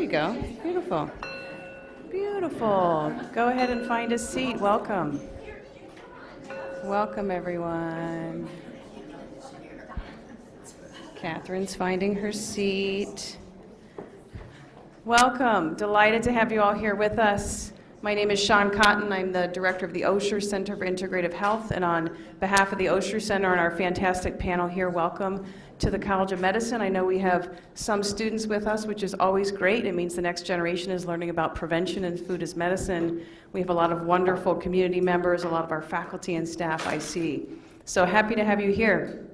you go. Beautiful. Beautiful. Go ahead and find a seat. Welcome. Welcome, everyone. Catherine's finding her seat. Welcome. Delighted to have you all here with us. My name is Shawn Cotton. I'm the director of the Osher Center for Integrative Health, and on behalf of the Osher Center and our fantastic panel here, welcome to the College of Medicine. I know we have some students with us, which is always great. It means the next generation is learning about prevention and food as medicine. We have a lot of wonderful community members, a lot of our faculty and staff I see. So happy to have you here.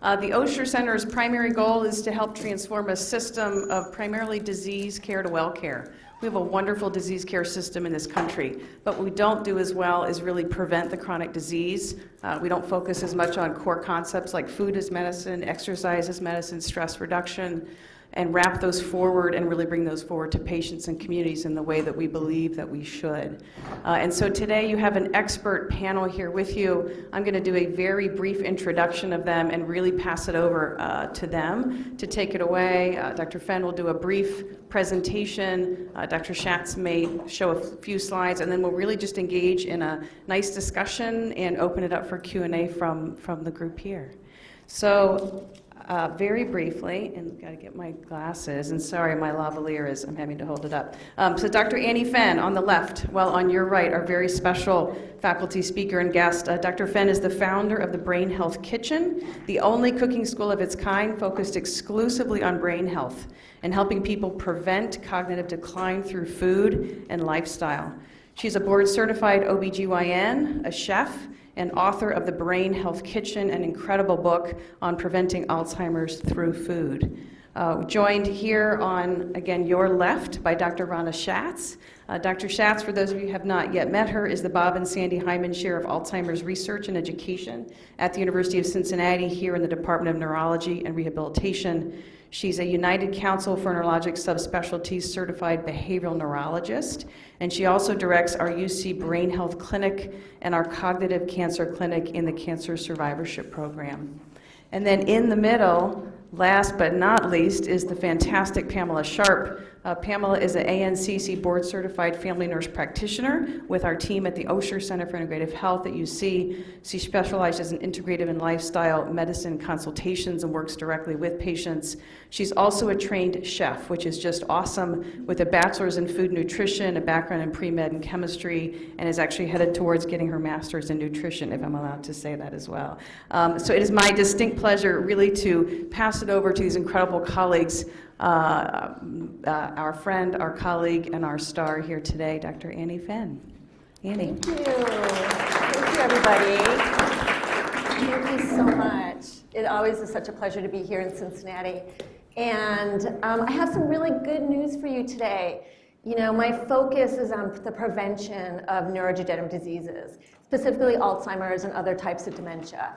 The Osher Center's primary goal is to help transform a system of primarily disease care to well care. We have a wonderful disease care system in this country, but what we don't do as well is really prevent the chronic disease. We don't focus as much on core concepts like food as medicine, exercise as medicine, stress reduction, and wrap those forward and really bring those forward to patients and communities in the way that we believe that we should. And so today you have an expert panel here with you. I'm going to do a very brief introduction of them and really pass it over to them to take it away. Dr. Fenn will do a brief presentation. Dr. Shatz may show a few slides, and then we'll really just engage in a nice discussion and open it up for Q&A from the group here. So very briefly, and got to get my glasses, and sorry, my lavalier is, I'm having to hold it up. So Dr. Annie Fenn on the left, well, on your right, our very special faculty speaker and guest. Dr. Fenn is the founder of the Brain Health Kitchen, the only cooking school of its kind focused exclusively on brain health and helping people prevent cognitive decline through food and lifestyle. She's a board-certified OBGYN, a chef, and author of the Brain Health Kitchen, an incredible book on preventing Alzheimer's through food. Joined here on, again, your left by Dr. Rhonna Shatz. Dr. Shatz, for those of you who have not yet met her, is the Bob and Sandy Heimann Chair of Alzheimer's Research and Education at the University of Cincinnati here in the Department of Neurology and Rehabilitation. She's a United Council for Neurologic Subspecialties certified behavioral neurologist, and she also directs our UC Brain Health Clinic and our Cognitive Cancer Clinic in the Cancer Survivorship Program. And then in the middle, last but not least, is the fantastic Pamela Sharpe. Pamela is an ANCC board-certified family nurse practitioner with our team at the Osher Center for Integrative Health at UC. She specializes in integrative and lifestyle medicine consultations and works directly with patients. She's also a trained chef, which is just awesome, with a bachelor's in food nutrition, a background in pre-med and chemistry, and is actually headed towards getting her master's in nutrition, if I'm allowed to say that as well. So it is my distinct pleasure really to pass it over to these incredible colleagues, our friend, our colleague, and our star here today, Dr. Annie Fenn. Annie. Thank you. Thank you, everybody. Thank you so much. It always is such a pleasure to be here in Cincinnati. And I have some really good news for you today. You know, my focus is on the prevention of neurodegenerative diseases, specifically Alzheimer's and other types of dementia.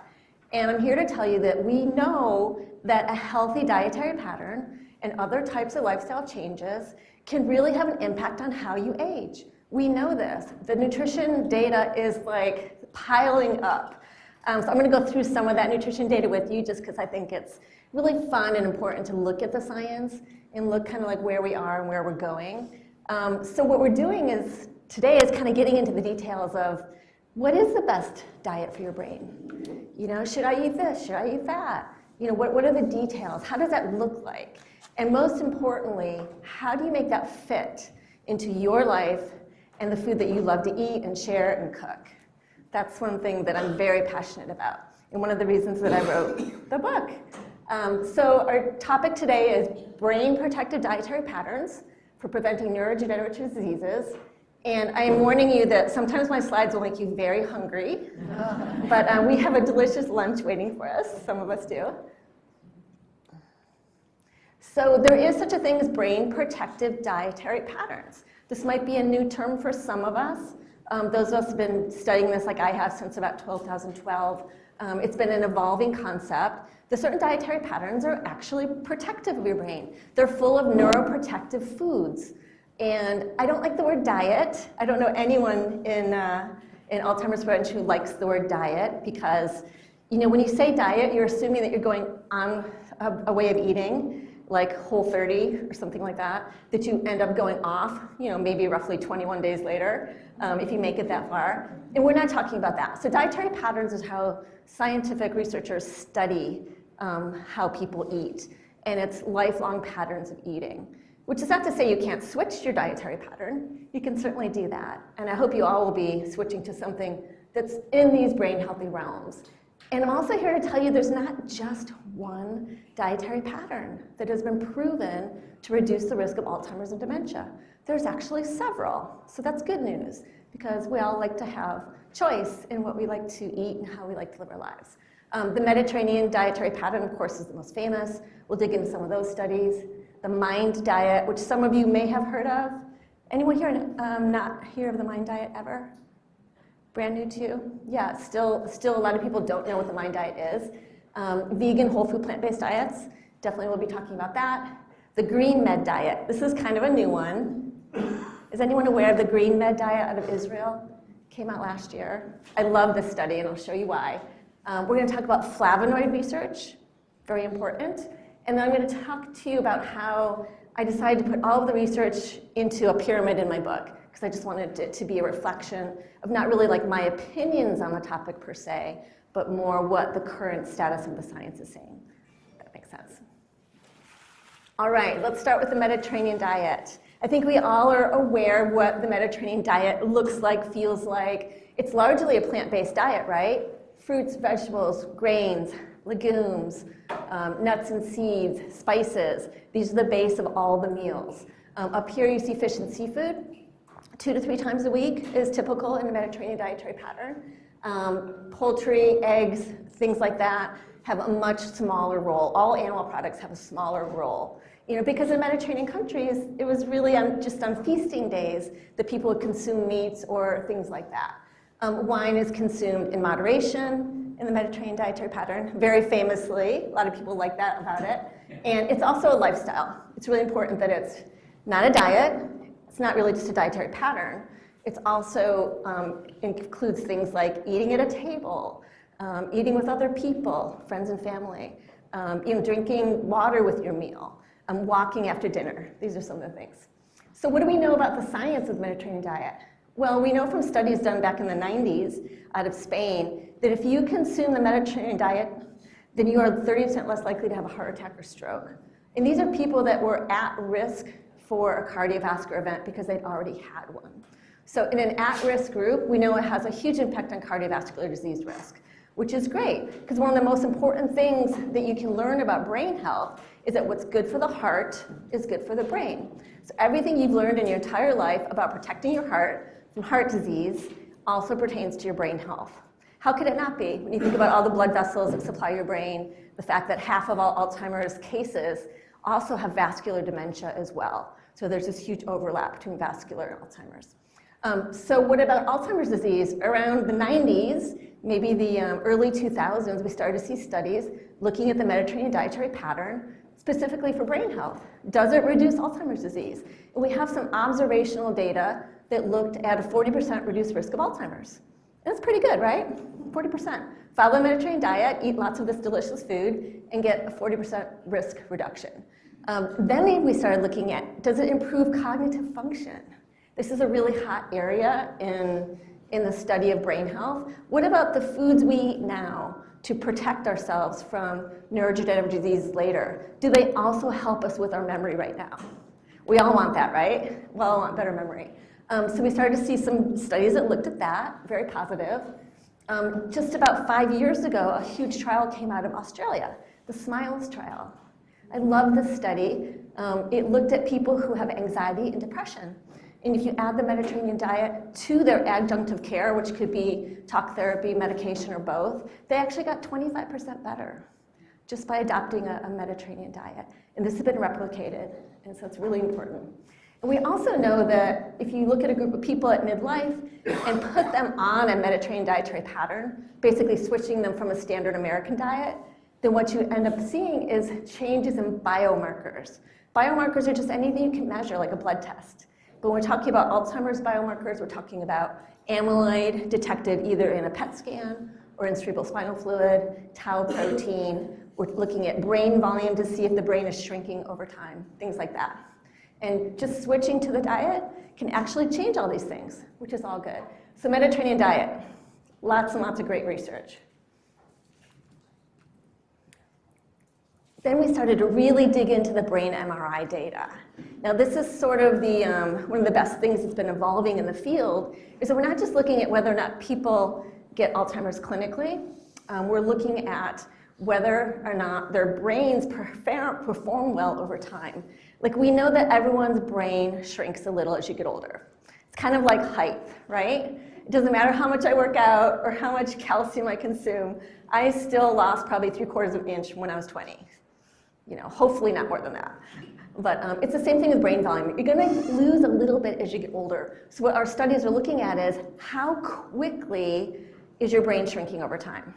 And I'm here to tell you that we know that a healthy dietary pattern and other types of lifestyle changes can really have an impact on how you age. We know this. The nutrition data is like piling up. So I'm going to go through some of that nutrition data with you just because I think it's really fun and important to look at the science and look kind of like where we are and where we're going. So what we're doing is today is kind of getting into the details of what is the best diet for your brain? You know, should I eat this? Should I eat that? You know, what are the details? How does that look like? And most importantly, how do you make that fit into your life and the food that you love to eat and share and cook? That's one thing that I'm very passionate about, and one of the reasons that I wrote the book. So our topic today is brain protective dietary patterns for preventing neurodegenerative diseases. And I am warning you that sometimes my slides will make you very hungry, but we have a delicious lunch waiting for us, some of us do. So there is such a thing as brain protective dietary patterns. This might be a new term for some of us. Those of us have been studying this like I have since about 2012. It's been an evolving concept. The certain dietary patterns are actually protective of your brain. They're full of neuroprotective foods. And I don't like the word diet. I don't know anyone in Alzheimer's prevention who likes the word diet because, you know, when you say diet, you're assuming that you're going on a way of eating. like Whole30 or something like that, that you end up going off, maybe roughly 21 days later, if you make it that far. And we're not talking about that. So dietary patterns is how scientific researchers study how people eat, and it's lifelong patterns of eating, which is not to say you can't switch your dietary pattern. You can certainly do that. And I hope you all will be switching to something that's in these brain healthy realms. And I'm also here to tell you there's not just one dietary pattern that has been proven to reduce the risk of Alzheimer's and dementia. There's actually several. So that's good news, because we all like to have choice in what we like to eat and how we like to live our lives. The Mediterranean dietary pattern, of course, is the most famous. We'll dig into some of those studies. The MIND diet, which some of you may have heard of. Anyone here not hear of the MIND diet ever? Brand new to you? Yeah, still a lot of people don't know what the MIND diet is. Vegan, whole food, plant-based diets, definitely we'll be talking about that. The Green Med diet, this is kind of a new one. Is anyone aware of the Green Med diet out of Israel? Came out last year. I love this study, and I'll show you why. We're going to talk about flavonoid research, very important. And then I'm going to talk to you about how I decided to put all of the research into a pyramid in my book, because I just wanted it to be a reflection of not really like my opinions on the topic per se, but more what the current status of the science is saying. That makes sense. All right, let's start with the Mediterranean diet. I think we all are aware what the Mediterranean diet looks like, feels like. It's largely a plant-based diet, right? Fruits, vegetables, grains, legumes, nuts and seeds, spices. These are the base of all the meals. Up here you see fish and seafood. 2 to 3 times a week is typical in the Mediterranean dietary pattern. Poultry, eggs, things like that have a much smaller role. All animal products have a smaller role. Because in Mediterranean countries, it was really just on feasting days that people would consume meats or things like that. Wine is consumed in moderation in the Mediterranean dietary pattern, very famously. A lot of people like that about it. And it's also a lifestyle. It's really important that it's not a diet. It's not really just a dietary pattern. It's also includes things like eating at a table, eating with other people, friends and family, drinking water with your meal, walking after dinner. These are some of the things. So what do we know about the science of the Mediterranean diet? Well, we know from studies done back in the 90s out of Spain that if you consume the Mediterranean diet, then you are 30% less likely to have a heart attack or stroke. And these are people that were at risk for a cardiovascular event because they'd already had one. So in an at-risk group, we know it has a huge impact on cardiovascular disease risk, which is great, because one of the most important things that you can learn about brain health is that what's good for the heart is good for the brain. So everything you've learned in your entire life about protecting your heart from heart disease also pertains to your brain health. How could it not be? When you think about all the blood vessels that supply your brain, the fact that half of all Alzheimer's cases also have vascular dementia as well. So there's this huge overlap between vascular and Alzheimer's. So what about Alzheimer's disease? Around the 90s, maybe the early 2000s, we started to see studies looking at the Mediterranean dietary pattern specifically for brain health. Does it reduce Alzheimer's disease? And we have some observational data that looked at a 40% reduced risk of Alzheimer's. And that's pretty good, right? 40%. Follow the Mediterranean diet, eat lots of this delicious food, and get a 40% risk reduction. Then we started looking at, does it improve cognitive function? This is a really hot area in the study of brain health. What about the foods we eat now to protect ourselves from neurodegenerative disease later? Do they also help us with our memory right now? We all want that, right? We all want better memory. So we started to see some studies that looked at that, very positive. Just about 5 years ago, a huge trial came out of Australia, the SMILES trial. I love this study. It looked at people who have anxiety and depression. And if you add the Mediterranean diet to their adjunctive care, which could be talk therapy, medication, or both, they actually got 25% better just by adopting a Mediterranean diet. And this has been replicated, and so it's really important. And we also know that if you look at a group of people at midlife and put them on a Mediterranean dietary pattern, basically switching them from a standard American diet, then what you end up seeing is changes in biomarkers. Biomarkers are just anything you can measure, like a blood test. But when we're talking about Alzheimer's biomarkers, we're talking about amyloid detected either in a PET scan or in cerebrospinal fluid, tau protein, We're looking at brain volume to see if the brain is shrinking over time, things like that. And just switching to the diet can actually change all these things, which is all good. So Mediterranean diet, lots and lots of great research. Then we started to really dig into the brain MRI data. Now this is sort of one of the best things that's been evolving in the field, is that we're not just looking at whether or not people get Alzheimer's clinically, we're looking at whether or not their brains perform well over time. Like we know that everyone's brain shrinks a little as you get older. It's kind of like height, right? It doesn't matter how much I work out or how much calcium I consume, I still lost probably 3/4 of an inch when I was 20. You know, hopefully not more than that. But it's the same thing with brain volume. You're gonna lose a little bit as you get older. So what our studies are looking at is how quickly is your brain shrinking over time?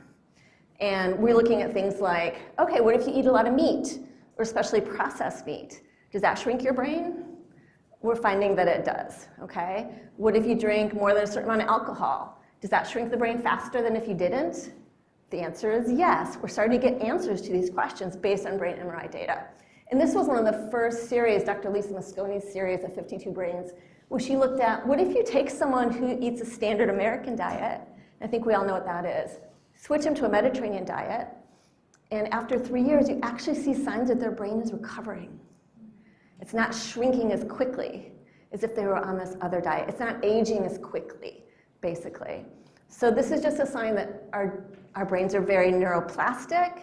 And we're looking at things like, okay, what if you eat a lot of meat, or especially processed meat? Does that shrink your brain? We're finding that it does, okay? What if you drink more than a certain amount of alcohol? Does that shrink the brain faster than if you didn't? The answer is yes. We're starting to get answers to these questions based on brain MRI data. And this was one of the first series, Dr. Lisa Mosconi's series of 52 Brains, where she looked at, what if you take someone who eats a standard American diet, I think we all know what that is, switch them to a Mediterranean diet, and after 3 years, you actually see signs that their brain is recovering. It's not shrinking as quickly as if they were on this other diet. It's not aging as quickly, basically. So this is just a sign that our brains are very neuroplastic.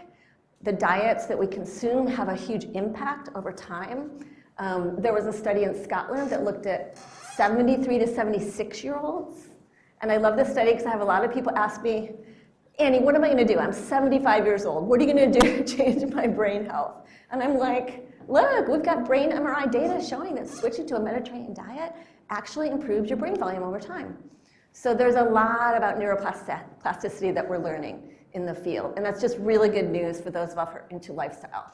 The diets that we consume have a huge impact over time. There was a study in Scotland that looked at 73 to 76-year-olds. And I love this study because I have a lot of people ask me, Annie, what am I going to do? I'm 75 years old. What are you going to do to change my brain health? And I'm like, look, we've got brain MRI data showing that switching to a Mediterranean diet actually improves your brain volume over time. So there's a lot about neuroplasticity that we're learning in the field. And that's just really good news for those of us who are into lifestyle.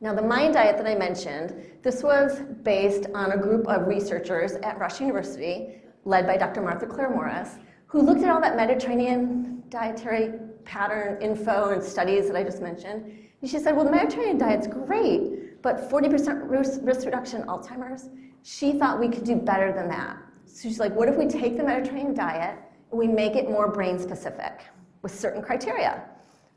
Now the Mind diet that I mentioned, this was based on a group of researchers at Rush University, led by Dr. Martha Claire Morris, who looked at all that Mediterranean dietary pattern info and studies that I just mentioned. And she said, well, the Mediterranean diet's great, but 40% risk reduction in Alzheimer's, she thought we could do better than that. So she's like, what if we take the Mediterranean diet and we make it more brain specific with certain criteria?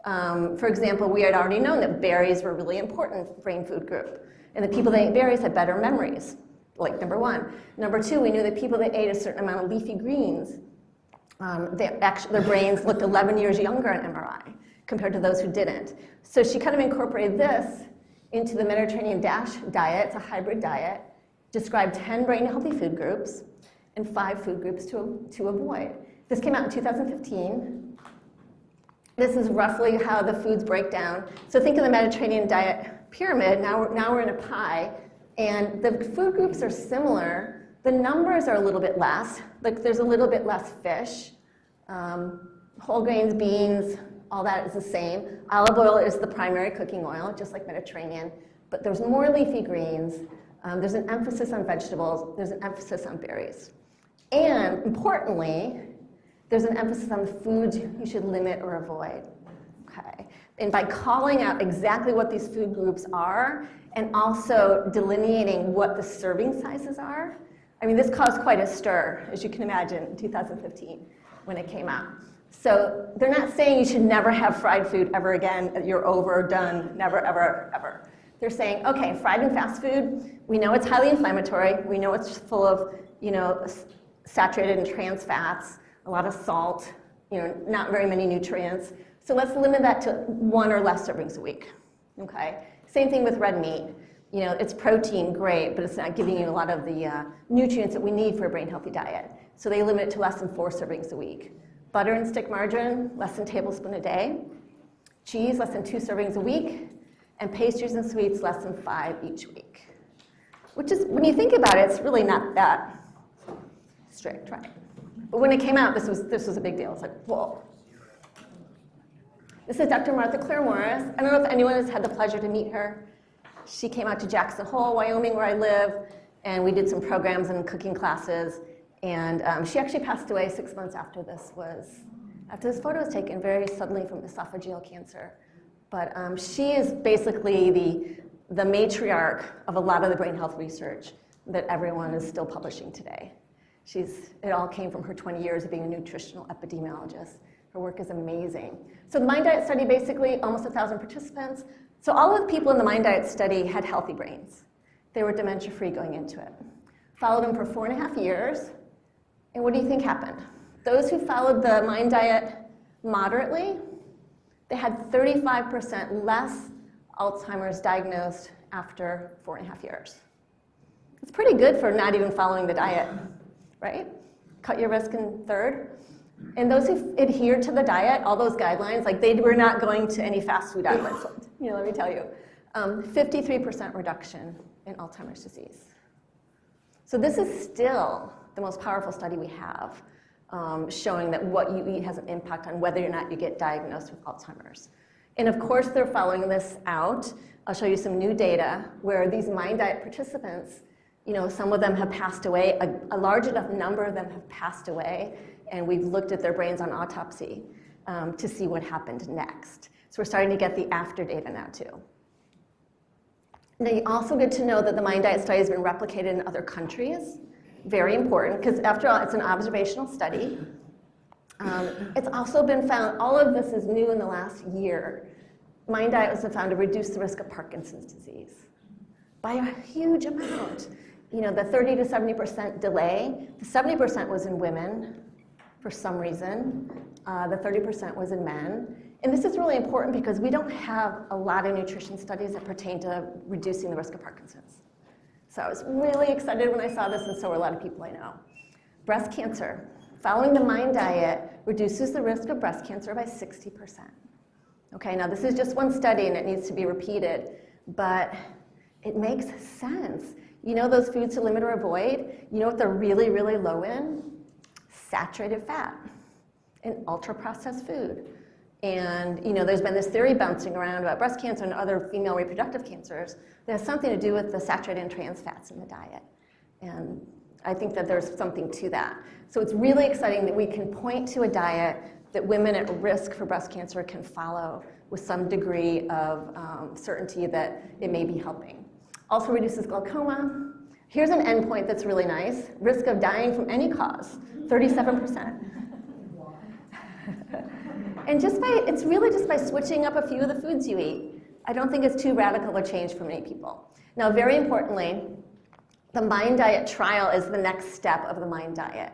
For example, we had already known that berries were a really important brain food group. And the people that ate berries had better memories, like number one. Number two, we knew that people that ate a certain amount of leafy greens, their brains looked 11 years younger on MRI compared to those who didn't. So she kind of incorporated this into the Mediterranean diet. It's a hybrid diet, described 10 brain healthy food groups and 5 food groups to avoid. This came out in 2015. This is roughly how the foods break down. So think of the Mediterranean diet pyramid. Now we're in a pie, and the food groups are similar. The numbers are a little bit less. Like there's a little bit less fish. Whole grains, beans, all that is the same. Olive oil is the primary cooking oil, just like Mediterranean. But there's more leafy greens. There's an emphasis on vegetables. There's an emphasis on berries. And importantly, there's an emphasis on the foods you should limit or avoid. Okay. And by calling out exactly what these food groups are and also delineating what the serving sizes are, I mean, this caused quite a stir, as you can imagine, in 2015 when it came out. So they're not saying you should never have fried food ever again, you're over, done, never, ever, ever. They're saying, okay, fried and fast food, we know it's highly inflammatory, we know it's full of, saturated and trans fats, a lot of salt, not very many nutrients. So let's limit that to 1 or less servings a week, okay? Same thing with red meat. It's protein, great, but it's not giving you a lot of the nutrients that we need for a brain healthy diet. So they limit it to less than 4 servings a week. Butter and stick margarine, less than a tablespoon a day. Cheese, less than 2 servings a week. And pastries and sweets, less than 5 each week. Which is, when you think about it, it's really not that strict, right? But when it came out, this was a big deal. It's like, whoa. This is Dr. Martha Claire Morris. I don't know if anyone has had the pleasure to meet her. She came out to Jackson Hole, Wyoming, where I live, and we did some programs and cooking classes. And she actually passed away 6 months after this photo was taken, very suddenly, from esophageal cancer. But she is basically the matriarch of a lot of the brain health research that everyone is still publishing today. It all came from her 20 years of being a nutritional epidemiologist. Her work is amazing. So the Mind Diet study, basically almost 1,000 participants. So all of the people in the Mind Diet study had healthy brains. They were dementia-free going into it. Followed them for 4.5 years, and what do you think happened? Those who followed the Mind Diet moderately, they had 35% less Alzheimer's diagnosed after 4.5 years. It's pretty good for not even following the diet, right? Cut your risk in third. And those who adhered to the diet, all those guidelines, like they were not going to any fast food outlets, let me tell you. 53% reduction in Alzheimer's disease. So this is still the most powerful study we have, showing that what you eat has an impact on whether or not you get diagnosed with Alzheimer's. And of course, they're following this out. I'll show you some new data where these Mind Diet participants, some of them have passed away, a large enough number of them have passed away, and we've looked at their brains on autopsy to see what happened next. So we're starting to get the after data now too. Now you also get to know that the Mind Diet study has been replicated in other countries. Very important, because after all, it's an observational study. It's also been found, all of this is new in the last year. Mind Diet was found to reduce the risk of Parkinson's disease by a huge amount. The 30 to 70% delay, the 70% was in women for some reason. The 30% was in men. And this is really important because we don't have a lot of nutrition studies that pertain to reducing the risk of Parkinson's. So I was really excited when I saw this, and so were a lot of people I know. Breast cancer. Following the Mind Diet reduces the risk of breast cancer by 60%. Okay, now this is just one study and it needs to be repeated, but it makes sense. Those foods to limit or avoid, what they're really, really low in? Saturated fat and ultra-processed food. And there's been this theory bouncing around about breast cancer and other female reproductive cancers that has something to do with the saturated and trans fats in the diet. And I think that there's something to that. So it's really exciting that we can point to a diet that women at risk for breast cancer can follow with some degree of certainty that it may be helping. Also reduces glaucoma. Here's an endpoint that's really nice. Risk of dying from any cause, 37%. And it's really just by switching up a few of the foods you eat. I don't think it's too radical a change for many people. Now, very importantly, the Mind Diet trial is the next step of the Mind Diet.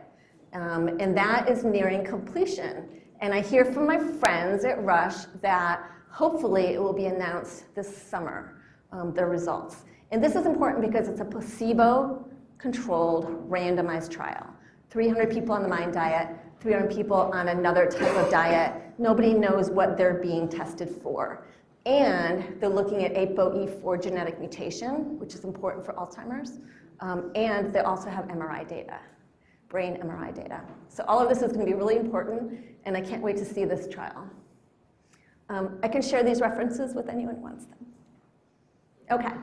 And that is nearing completion. And I hear from my friends at Rush that hopefully it will be announced this summer, the results. And this is important because it's a placebo-controlled randomized trial. 300 people on the Mind Diet, 300 people on another type of diet. Nobody knows what they're being tested for. And they're looking at ApoE4 genetic mutation, which is important for Alzheimer's. And they also have MRI data, brain MRI data. So all of this is going to be really important, and I can't wait to see this trial. I can share these references with anyone who wants them. Okay.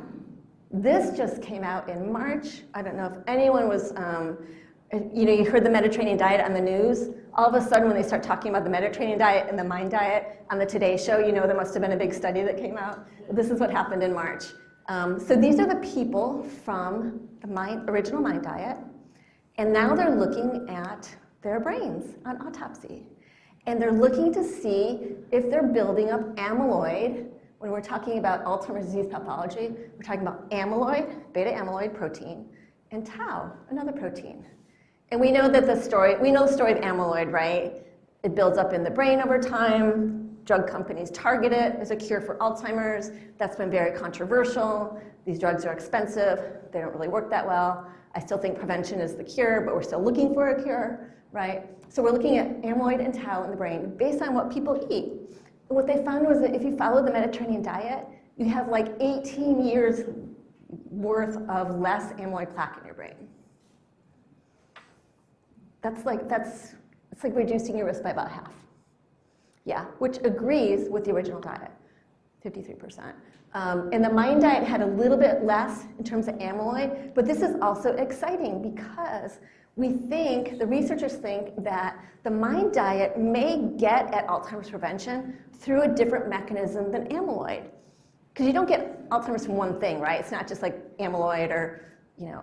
This just came out in March. I don't know if anyone was, you heard the Mediterranean diet on the news. All of a sudden, when they start talking about the Mediterranean diet and the Mind Diet on the Today Show, there must have been a big study that came out. This is what happened in March. So these are the people from the original Mind Diet, and now they're looking at their brains on autopsy. And they're looking to see if they're building up amyloid. When we're talking about Alzheimer's disease pathology, we're talking about amyloid, beta amyloid protein, and tau, another protein. And we know the story of amyloid, right? It builds up in the brain over time. Drug companies target it as a cure for Alzheimer's. That's been very controversial. These drugs are expensive. They don't really work that well. I still think prevention is the cure, but we're still looking for a cure, right? So we're looking at amyloid and tau in the brain based on what people eat. And what they found was that if you follow the Mediterranean diet, you have like 18 years worth of less amyloid plaque in your brain. It's like reducing your risk by about half. Yeah, which agrees with the original diet, 53%. And the Mind Diet had a little bit less in terms of amyloid, but this is also exciting because The researchers think that the mind diet may get at Alzheimer's prevention through a different mechanism than amyloid. Because you don't get Alzheimer's from one thing, right? It's not just like amyloid or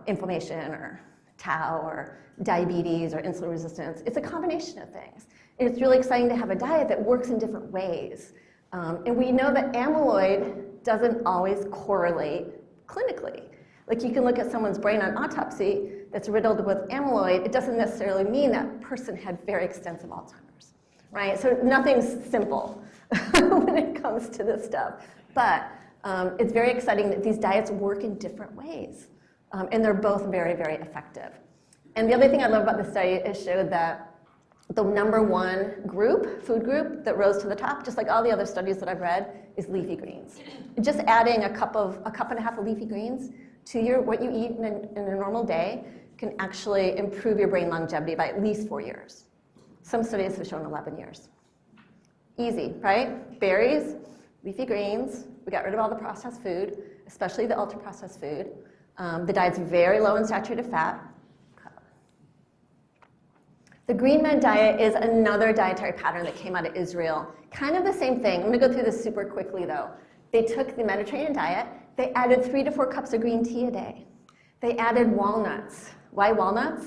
inflammation or tau or diabetes or insulin resistance. It's a combination of things. And it's really exciting to have a diet that works in different ways. And we know that amyloid doesn't always correlate clinically. Like you can look at someone's brain on autopsy that's riddled with amyloid. It doesn't necessarily mean that person had very extensive Alzheimer's, right? So nothing's simple when it comes to this stuff. But it's very exciting that these diets work in different ways. And they're both very, very effective. And the other thing I love about this study is showed that the number one food group that rose to the top, just like all the other studies that I've read, is leafy greens. Just adding a cup and a half of leafy greens to what you eat in a normal day can actually improve your brain longevity by at least 4 years. Some studies have shown 11 years. Easy, right? Berries, leafy greens. We got rid of all the processed food, especially the ultra-processed food. The diet's very low in saturated fat. The Green Men diet is another dietary pattern that came out of Israel. Kind of the same thing. I'm going to go through this super quickly, though. They took the Mediterranean diet. They added 3 to 4 cups of green tea a day. They added walnuts. Why walnuts?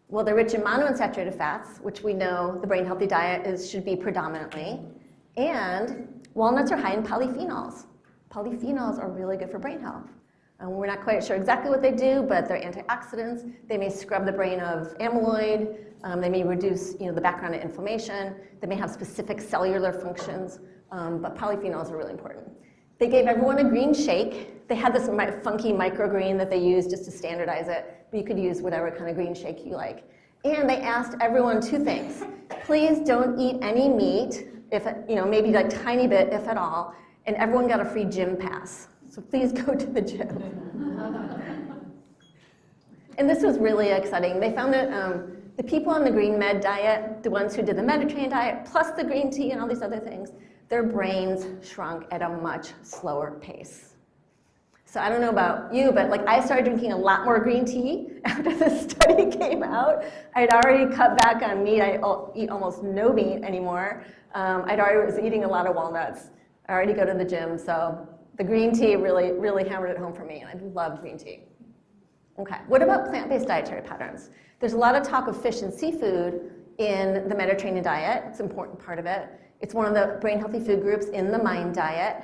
Well, they're rich in monounsaturated fats, which we know the brain healthy diet should be predominantly. And walnuts are high in polyphenols. Polyphenols are really good for brain health. We're not quite sure exactly what they do, but they're antioxidants. They may scrub the brain of amyloid. They may reduce the background of inflammation. They may have specific cellular functions, but polyphenols are really important. They gave everyone a green shake. They had this funky microgreen that they used just to standardize it, but you could use whatever kind of green shake you like. And they asked everyone 2 things. Please don't eat any meat, maybe like tiny bit, if at all, and everyone got a free gym pass. So please go to the gym. And this was really exciting. They found that the people on the Green Med diet, the ones who did the Mediterranean diet, plus the green tea and all these other things, their brains shrunk at a much slower pace. So I don't know about you, but I started drinking a lot more green tea after this study came out. I'd already cut back on meat. I eat almost no meat anymore. I'd already was eating a lot of walnuts. I already go to the gym, so the green tea really, really hammered it home for me, and I love green tea. Okay, what about plant-based dietary patterns? There's a lot of talk of fish and seafood in the Mediterranean diet. It's an important part of it. It's one of the brain-healthy food groups in the MIND diet.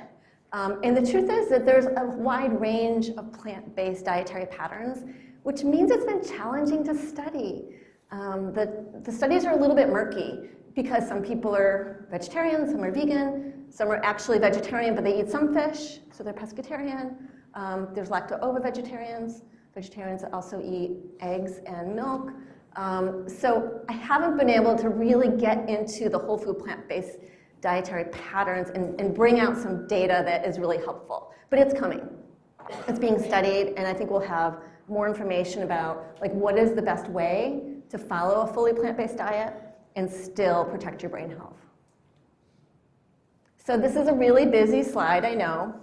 And the truth is that there's a wide range of plant-based dietary patterns, which means it's been challenging to study. The studies are a little bit murky because some people are vegetarian, some are vegan, some are actually vegetarian, but they eat some fish, so they're pescatarian. There's lacto-ovo-vegetarians, vegetarians that also eat eggs and milk. So I haven't been able to really get into the whole food plant-based dietary patterns and bring out some data that is really helpful. But it's coming. It's being studied, and I think we'll have more information about what is the best way to follow a fully plant-based diet and still protect your brain health. So this is a really busy slide, I know.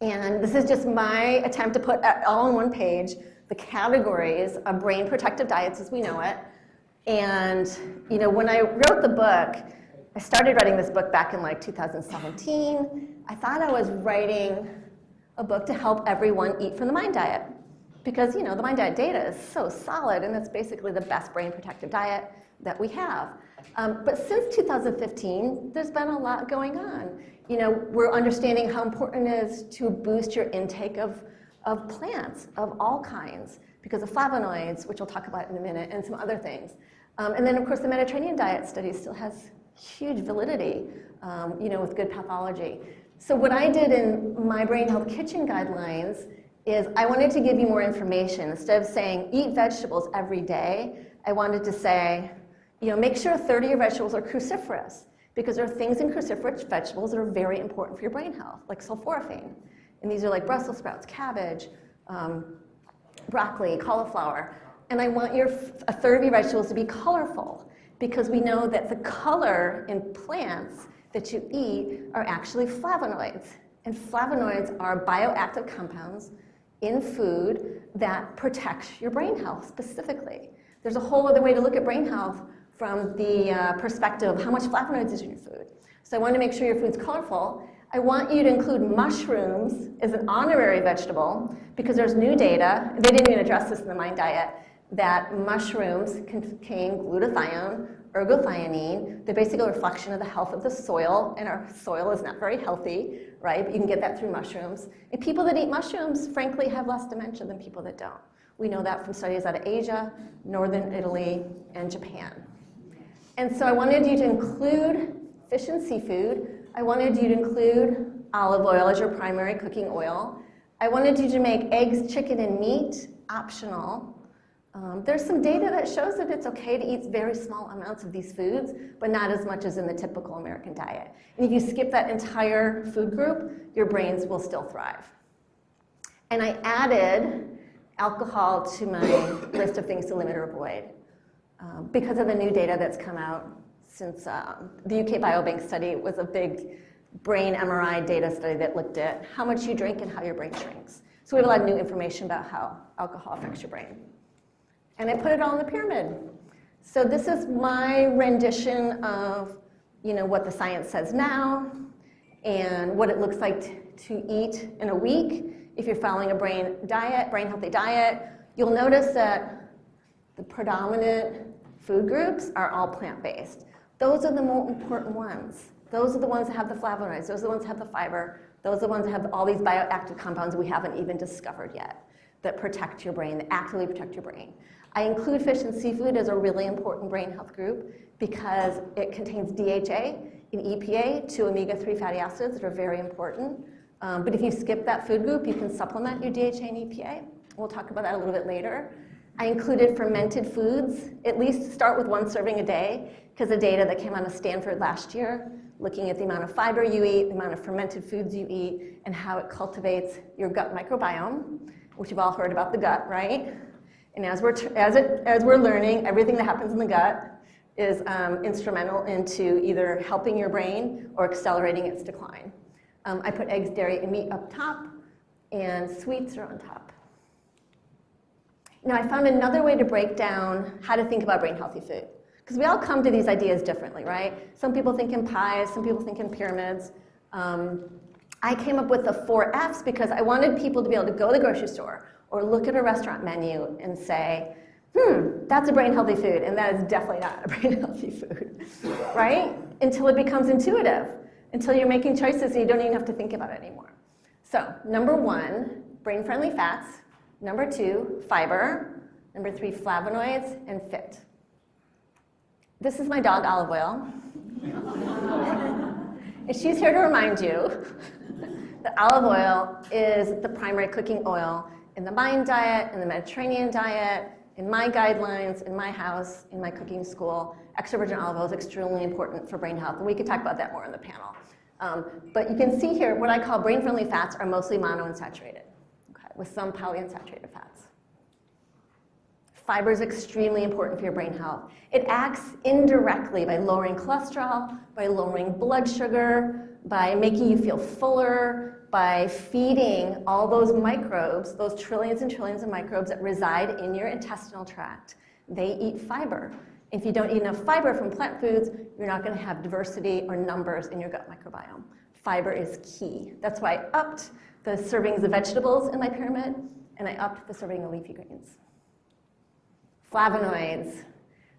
And this is just my attempt to put all on one page the categories of brain protective diets as we know it. And when I wrote the book, I started writing this book back in 2017. I thought I was writing a book to help everyone eat from the MIND diet. Because the MIND diet data is so solid, and it's basically the best brain protective diet that we have. But since 2015, there's been a lot going on. We're understanding how important it is to boost your intake of plants of all kinds because of flavonoids, which we'll talk about in a minute, and some other things. And then, of course, the Mediterranean diet study still has huge validity, with good pathology. So what I did in my Brain Health Kitchen guidelines is I wanted to give you more information. Instead of saying, eat vegetables every day, I wanted to say, make sure a third of your vegetables are cruciferous, because there are things in cruciferous vegetables that are very important for your brain health, like sulforaphane. And these are like Brussels sprouts, cabbage, broccoli, cauliflower. And I want a third of your vegetables to be colorful, because we know that the color in plants that you eat are actually flavonoids. And flavonoids are bioactive compounds in food that protect your brain health specifically. There's a whole other way to look at brain health from the perspective of how much flavonoids is in your food. So I want to make sure your food's colorful. I want you to include mushrooms as an honorary vegetable because there's new data, they didn't even address this in the Mind Diet, that mushrooms contain glutathione, ergothioneine. They're basically a reflection of the health of the soil, and our soil is not very healthy, right? But you can get that through mushrooms. And people that eat mushrooms, frankly, have less dementia than people that don't. We know that from studies out of Asia, northern Italy, and Japan. And so I wanted you to include fish and seafood. I wanted you to include olive oil as your primary cooking oil. I wanted you to make eggs, chicken, and meat optional. There's some data that shows that it's okay to eat very small amounts of these foods, but not as much as in the typical American diet. And if you skip that entire food group, your brains will still thrive. And I added alcohol to my list of things to limit or avoid because of the new data that's come out since the UK Biobank study was a big brain MRI data study that looked at how much you drink and how your brain shrinks. So we have a lot of new information about how alcohol affects your brain. And I put it all in the pyramid. So this is my rendition of what the science says now and what it looks like to eat in a week. If you're following a brain healthy diet, you'll notice that the predominant food groups are all plant-based. Those are the more important ones. Those are the ones that have the flavonoids. Those are the ones that have the fiber. Those are the ones that have all these bioactive compounds we haven't even discovered yet that protect your brain, that actively protect your brain. I include fish and seafood as a really important brain health group because it contains DHA and EPA, two omega-3 fatty acids that are very important. But if you skip that food group, you can supplement your DHA and EPA. We'll talk about that a little bit later. I included fermented foods, at least start with 1 serving a day, because the data that came out of Stanford last year, looking at the amount of fiber you eat, the amount of fermented foods you eat, and how it cultivates your gut microbiome, which you've all heard about the gut, right? And as we're learning, everything that happens in the gut is instrumental into either helping your brain or accelerating its decline. I put eggs, dairy, and meat up top, and sweets are on top. Now, I found another way to break down how to think about brain healthy food. Because we all come to these ideas differently, right? Some people think in pies, some people think in pyramids. I came up with the 4 Fs because I wanted people to be able to go to the grocery store or look at a restaurant menu and say, that's a brain healthy food, and that is definitely not a brain healthy food, right? Until it becomes intuitive, until you're making choices and you don't even have to think about it anymore. So, number 1, brain-friendly fats. Number 2, fiber. Number 3, flavonoids, and fit. This is my dog, Olive Oil. And she's here to remind you that olive oil is the primary cooking oil in the Mind Diet, in the Mediterranean diet, in my guidelines, in my house, in my cooking school. Extra virgin olive oil is extremely important for brain health, and we could talk about that more in the panel. But you can see here what I call brain-friendly fats are mostly monounsaturated, okay, with some polyunsaturated fats. Fiber is extremely important for your brain health. It acts indirectly by lowering cholesterol, by lowering blood sugar, by making you feel fuller, by feeding all those microbes, those trillions and trillions of microbes that reside in your intestinal tract. They eat fiber. If you don't eat enough fiber from plant foods, you're not going to have diversity or numbers in your gut microbiome. Fiber is key. That's why I upped the servings of vegetables in my pyramid, and I upped the serving of leafy greens. Flavonoids.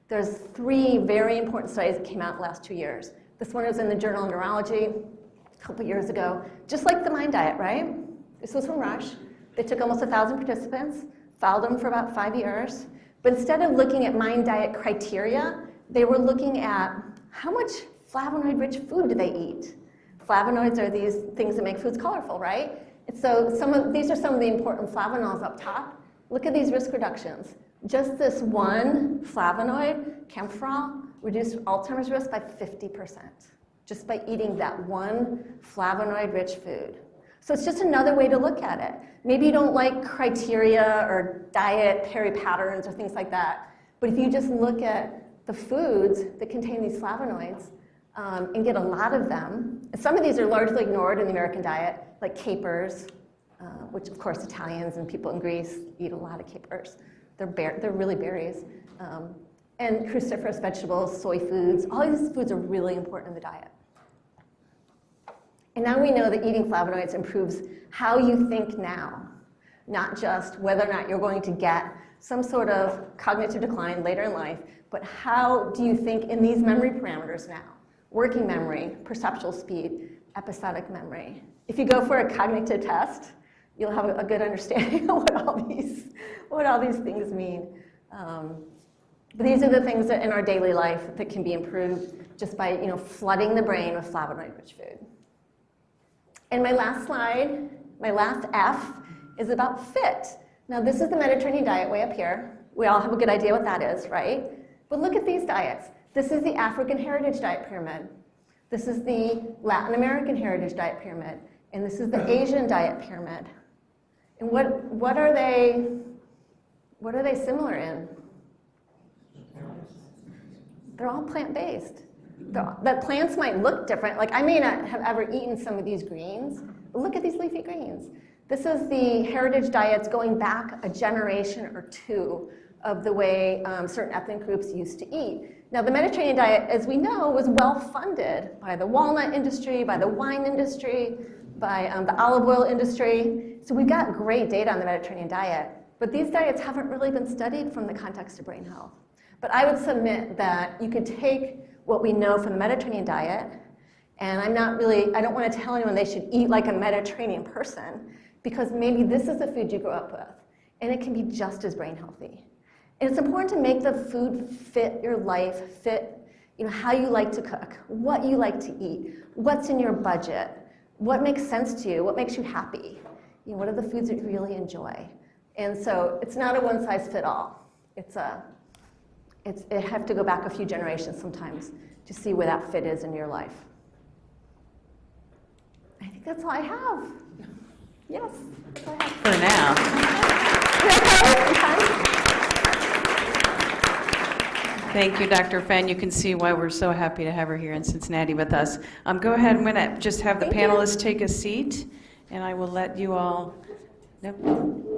There's 3 very important studies that came out in the last 2 years. This one was in the journal Neurology a couple years ago, just like the Mind Diet, right? This was from Rush. They took almost 1,000 participants, followed them for about 5 years. But instead of looking at Mind Diet criteria, they were looking at how much flavonoid-rich food do they eat. Flavonoids are these things that make foods colorful, right? And so these are some of the important flavonols up top. Look at these risk reductions. Just this one flavonoid, camphorol, reduced Alzheimer's risk by 50%, just by eating that one flavonoid-rich food. So it's just another way to look at it. Maybe you don't like criteria or dietary patterns or things like that, but if you just look at the foods that contain these flavonoids and get a lot of them, and some of these are largely ignored in the American diet, like capers, which of course Italians and people in Greece eat a lot of capers. They're really berries. And cruciferous vegetables, soy foods, all these foods are really important in the diet. And now we know that eating flavonoids improves how you think now, not just whether or not you're going to get some sort of cognitive decline later in life, but how do you think in these memory parameters now? Working memory, perceptual speed, episodic memory. If you go for a cognitive test, you'll have a good understanding of what all these things mean. But these are the things that in our daily life that can be improved just by flooding the brain with flavonoid-rich food. And my last slide, my last F, is about fit. Now this is the Mediterranean diet way up here. We all have a good idea what that is, right? But look at these diets. This is the African Heritage Diet Pyramid. This is the Latin American Heritage Diet Pyramid. And this is the Asian Diet Pyramid. And what are they similar in? They're all plant-based. The plants might look different. Like I may not have ever eaten some of these greens, but look at these leafy greens. This is the heritage diets going back a generation or two of the way certain ethnic groups used to eat. Now the Mediterranean diet, as we know, was well funded by the walnut industry, by the wine industry, by the olive oil industry. So we've got great data on the Mediterranean diet, but these diets haven't really been studied from the context of brain health. But I would submit that you could take what we know from the Mediterranean diet, and I don't want to tell anyone they should eat like a Mediterranean person, because maybe this is the food you grew up with, and it can be just as brain healthy. And it's important to make the food fit your life, fit how you like to cook, what you like to eat, what's in your budget, what makes sense to you, what makes you happy, what are the foods that you really enjoy. And so it's not a one-size-fits-all. It have to go back a few generations sometimes to see where that fit is in your life. I think that's all I have. Yes, that's all I have. For now. Thank you, Dr. Fenn. You can see why we're so happy to have her here in Cincinnati with us. Go ahead, I'm going to just have the panelists take a seat, and I will let you all,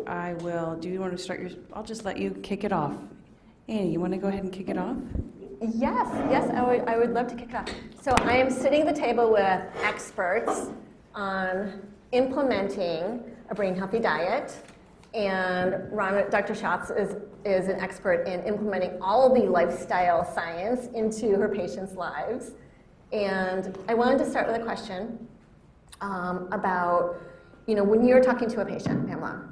I will, do you want to start I'll just let you kick it off. Annie, you want to go ahead and kick it off? Yes, I would love to kick it off. So I am sitting at the table with experts on implementing a brain healthy diet, and Rhonna, Dr. Shatz is an expert in implementing all the lifestyle science into her patients' lives. And I wanted to start with a question about, when you're talking to a patient, Pamela,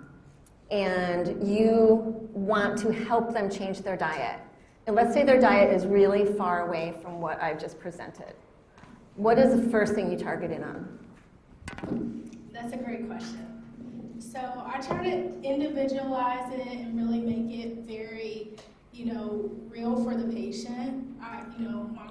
and you want to help them change their diet, and let's say their diet is really far away from what I've just presented, what is the first thing you target in on? That's a great question. So I try to individualize it and really make it very, real for the patient. My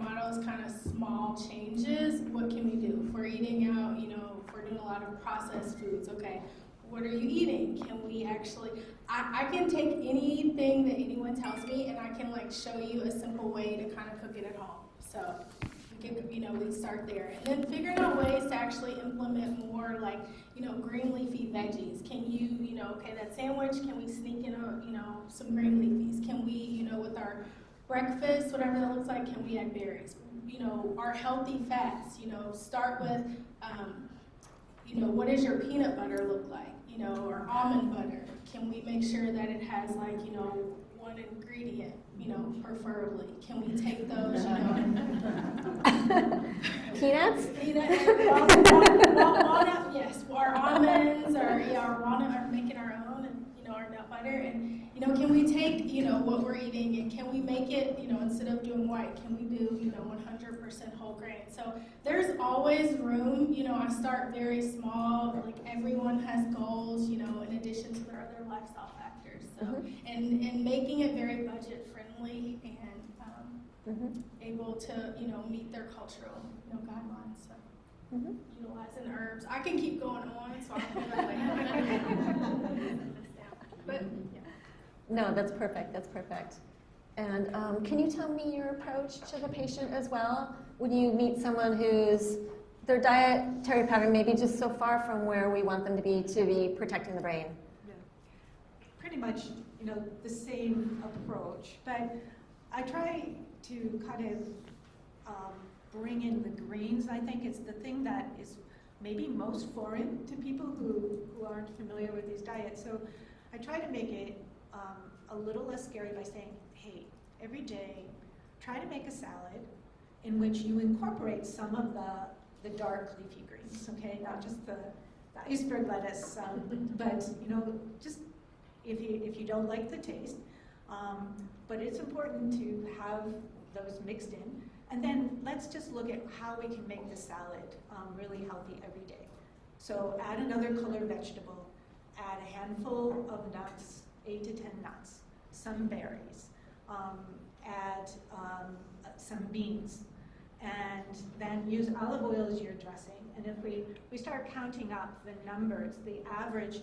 motto is kind of small changes. What can we do? If we're eating out, if we're doing a lot of processed foods, okay, what are you eating? Can we actually, I can take anything that anyone tells me and I can show you a simple way to kind of cook it at home. So we start there. And then figuring out ways to actually implement more green leafy veggies. Can you, that sandwich, can we sneak in some green leafies? Can we, with our breakfast, whatever that looks like, can we add berries? Our healthy fats, start with, what does your peanut butter look like? Or almond butter. Can we make sure that it has one ingredient, preferably? Can we take those, Peanuts? Walnut, yes. Our almonds, our walnut, are making our own, and our nut butter. And can we take what we're eating and can we make it instead of doing white, can we do 100% whole grain? So there's always room. I start very small. Everyone has goals. In addition to their other lifestyle factors. So and making it very budget friendly and able to meet their cultural guidelines. So utilizing herbs. I can keep going on. So I'll put that But yeah. No, that's perfect. That's perfect. And can you tell me your approach to the patient as well? When you meet someone who's their dietary pattern may be just so far from where we want them to be protecting the brain. Yeah. Pretty much, the same approach, but I try to kind of bring in the greens. I think it's the thing that is maybe most foreign to people who aren't familiar with these diets. So I try to make it a little less scary by saying, hey, every day, try to make a salad in which you incorporate some of the dark leafy greens, okay? Not just the iceberg lettuce, but just if you don't like the taste. But it's important to have those mixed in. And then let's just look at how we can make the salad really healthy every day. So add another colored vegetable, add a handful of nuts, 8 to 10 nuts, some berries, add some beans, and then use olive oil as your dressing. And if we start counting up the numbers, the average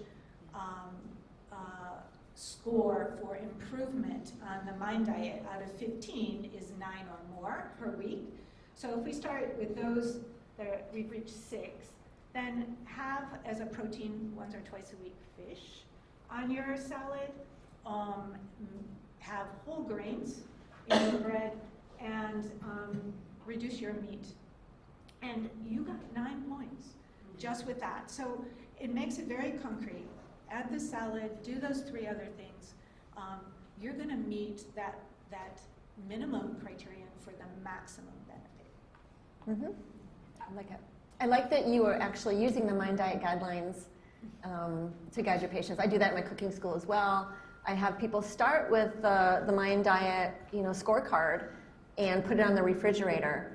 score for improvement on the MIND diet out of 15 is 9 or more per week. So if we start with those that we've reached 6, then have as a protein once or twice a week fish on your salad, have whole grains in your bread, and reduce your meat. And you got 9 points just with that. So it makes it very concrete. Add the salad, do those 3 other things. You're going to meet that minimum criterion for the maximum benefit. I like it. I like that you are actually using the MIND diet guidelines to guide your patients. I do that in my cooking school as well. I have people start with the MIND diet, scorecard, and put it on the refrigerator.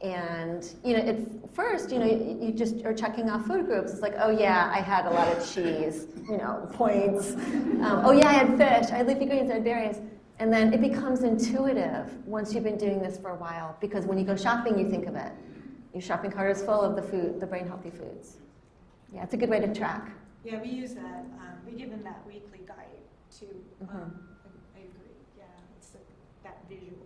And at first, you just are checking off food groups. It's like, oh yeah, I had a lot of cheese, points. Oh yeah, I had fish, I had leafy greens, I had berries. And then it becomes intuitive once you've been doing this for a while, because when you go shopping, you think of it. Your shopping cart is full of the brain healthy foods. Yeah, it's a good way to track. Yeah, we use that. We give them that weekly guide too. I agree. Yeah, it's that visual.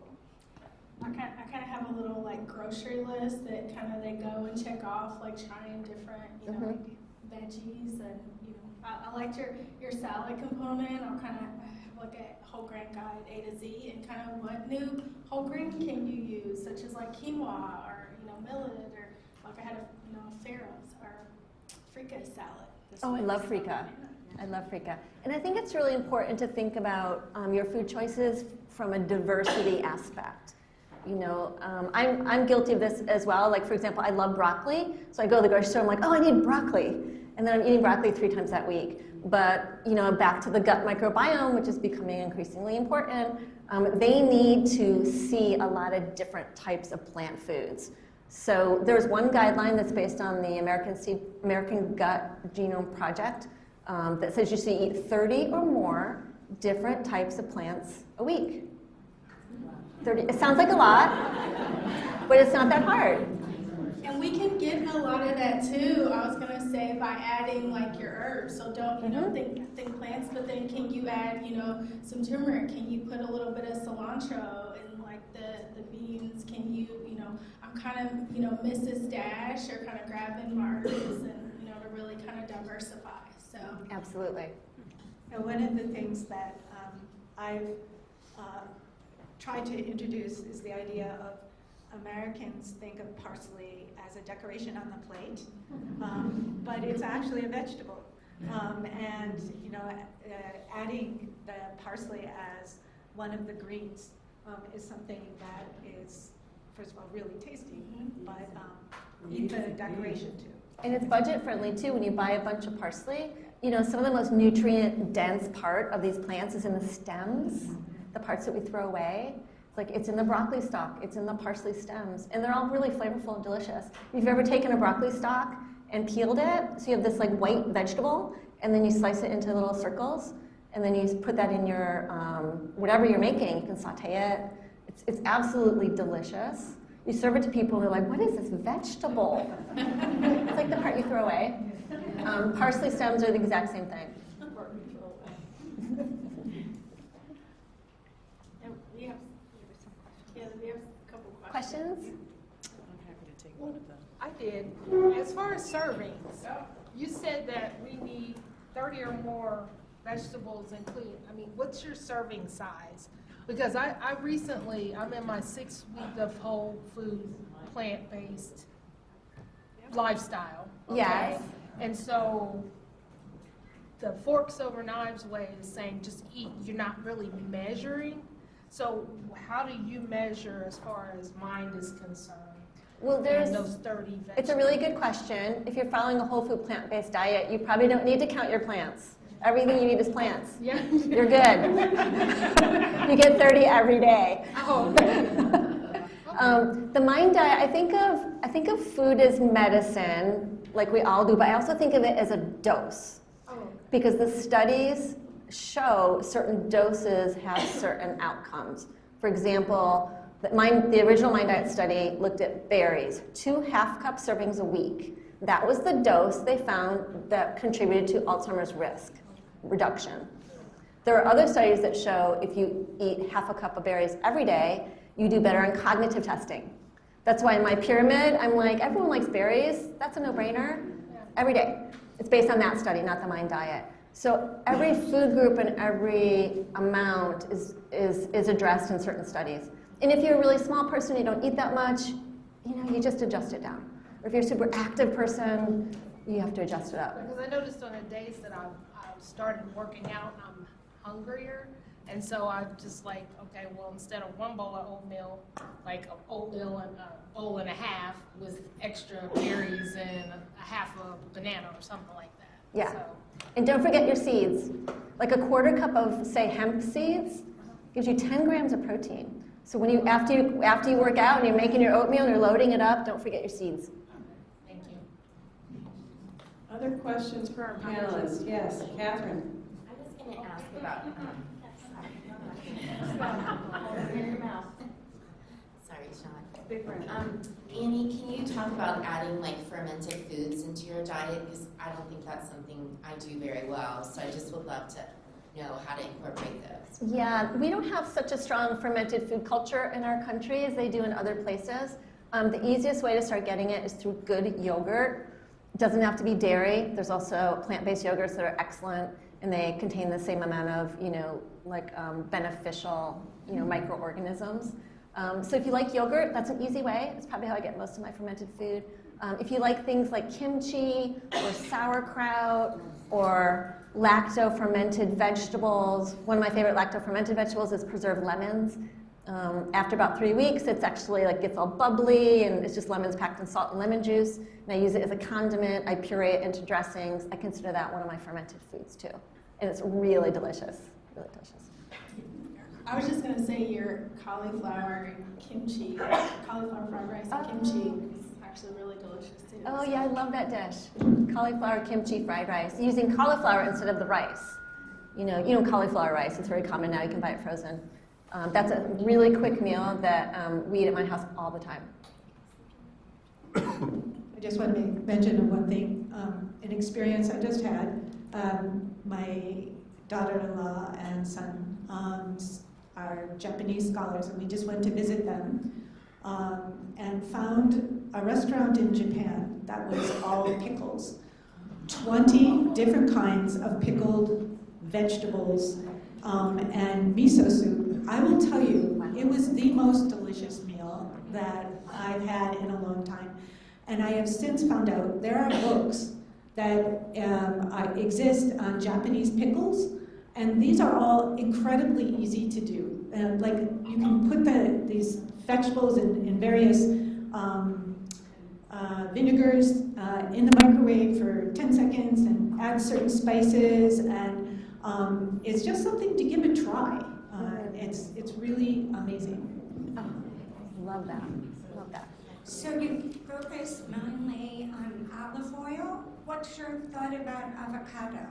I kind of have a little grocery list that they go and check off, trying different like veggies, and I liked your salad component. I'll kind of look at whole grain guide A to Z and kind of what new whole grain can you use, such as quinoa or millet, or I had a farros or freekeh salad. Oh, I love freekeh. I love freekeh. And I think it's really important to think about your food choices from a diversity aspect. I'm guilty of this as well. For example, I love broccoli. So I go to the grocery store, I'm like, oh, I need broccoli. And then I'm eating broccoli 3 times that week. But, back to the gut microbiome, which is becoming increasingly important, they need to see a lot of different types of plant foods. So there's one guideline that's based on the American Gut Genome Project that says you should eat 30 or more different types of plants a week. 30, it sounds like a lot, but it's not that hard. And we can get a lot of that too. I was gonna say by adding your herbs. So don't think plants, but then can you add some turmeric? Can you put a little bit of cilantro in the beans? Can you I'm kind of Mrs. Dash or kind of grabbing my herbs and to really kind of diversify. So Absolutely. And one of the things that I've tried to introduce is the idea of Americans think of parsley as a decoration on the plate, but it's actually a vegetable. And adding the parsley as one of the greens is something that is, first of all, really tasty, but it's a decoration too. And it's budget friendly too. When you buy a bunch of parsley, some of the most nutrient dense part of these plants is in the stems, the parts that we throw away. It's in the broccoli stalk, it's in the parsley stems, and they're all really flavorful and delicious. If you've ever taken a broccoli stalk and peeled it, so you have this white vegetable, and then you slice it into little circles, and then you put that in your, whatever you're making, you can saute it. It's absolutely delicious. You serve it to people, and they're like, what is this vegetable? It's like the part you throw away. Parsley stems are the exact same thing. we have a couple questions. Questions? I'm happy to take one of them. I did. diet, as far as servings, you said that we need 30 or more vegetables included. I mean, what's your serving size? Because I'm in my 6th week of whole food, plant-based lifestyle. Okay? Yes. And so the forks over knives way is saying just eat. You're not really measuring. So how do you measure as far as mind is concerned? Well, And those 30 vegetables. it's a really good question. If you're following a whole food plant-based diet, you probably don't need to count your plants. Everything you need is plants. Yeah. You're good. You get 30 every day. Oh, okay. The mind diet, I think of food as medicine, like we all do, but I also think of it as a dose. Oh, Because the studies show certain doses have certain outcomes. For example, the original Mind Diet study looked at berries, 2 half-cup servings a week. That was the dose they found that contributed to Alzheimer's risk reduction. There are other studies that show if you eat half a cup of berries every day, you do better on cognitive testing. That's why in my pyramid, I'm like, everyone likes berries. That's a no-brainer. Every day. It's based on that study, not the Mind Diet. So every food group and every amount is addressed in certain studies. And if you're a really small person, you don't eat that much, you just adjust it down. Or if you're a super active person, you have to adjust it up. because I noticed on the days that I've started working out and I'm hungrier, and so I'm just like, okay, well, instead of 1 bowl of oatmeal, like oatmeal and a bowl and a half with extra berries and a half a banana or something like that. Yeah. So, And don't forget your seeds. Like a 1/4 cup of, say, hemp seeds gives you 10 grams of protein. So when after you work out and you're making your oatmeal and you're loading it up, don't forget your seeds. thank you. Other questions for our panelists? Yes, Catherine. I was going to ask about. Sorry, Sean. Annie, can you talk about adding like fermented foods into your diet? Because I don't think that's something I do very well. So I just would love to know how to incorporate those. Yeah, we don't have such a strong fermented food culture in our country as they do in other places. The easiest way to start getting it is through good yogurt. It doesn't have to be dairy. There's also plant-based yogurts that are excellent, and they contain the same amount of, beneficial, microorganisms. So if you like yogurt, that's an easy way. That's probably how I get most of my fermented food. If you like things like kimchi or sauerkraut or lacto-fermented vegetables, one of my favorite lacto-fermented vegetables is preserved lemons. After about 3 weeks, it's actually gets all bubbly, and it's just lemons packed in salt and lemon juice. And I use it as a condiment. I puree it into dressings. I consider that one of my fermented foods too, and it's really delicious. Really delicious. I was just gonna say your cauliflower kimchi, cauliflower fried rice and kimchi is actually really delicious too. Oh yeah, I love that dish. Cauliflower kimchi fried rice, using cauliflower instead of the rice. You know cauliflower rice. It's very common now. You can buy it frozen. That's a really quick meal that we eat at my house all the time. I just want to mention one thing, an experience I just had. My daughter-in-law and son are Japanese scholars, and we just went to visit them and found a restaurant in Japan that was all pickles. 20 different kinds of pickled vegetables and miso soup. I will tell you, it was the most delicious meal that I've had in a long time. And I have since found out there are books that exist on Japanese pickles, and these are all incredibly easy to do. You can put these vegetables in various vinegars in the microwave for 10 seconds and add certain spices, and it's just something to give a try. It's really amazing. Oh, love that. Love that. So you focus mainly on olive oil. What's your thought about avocado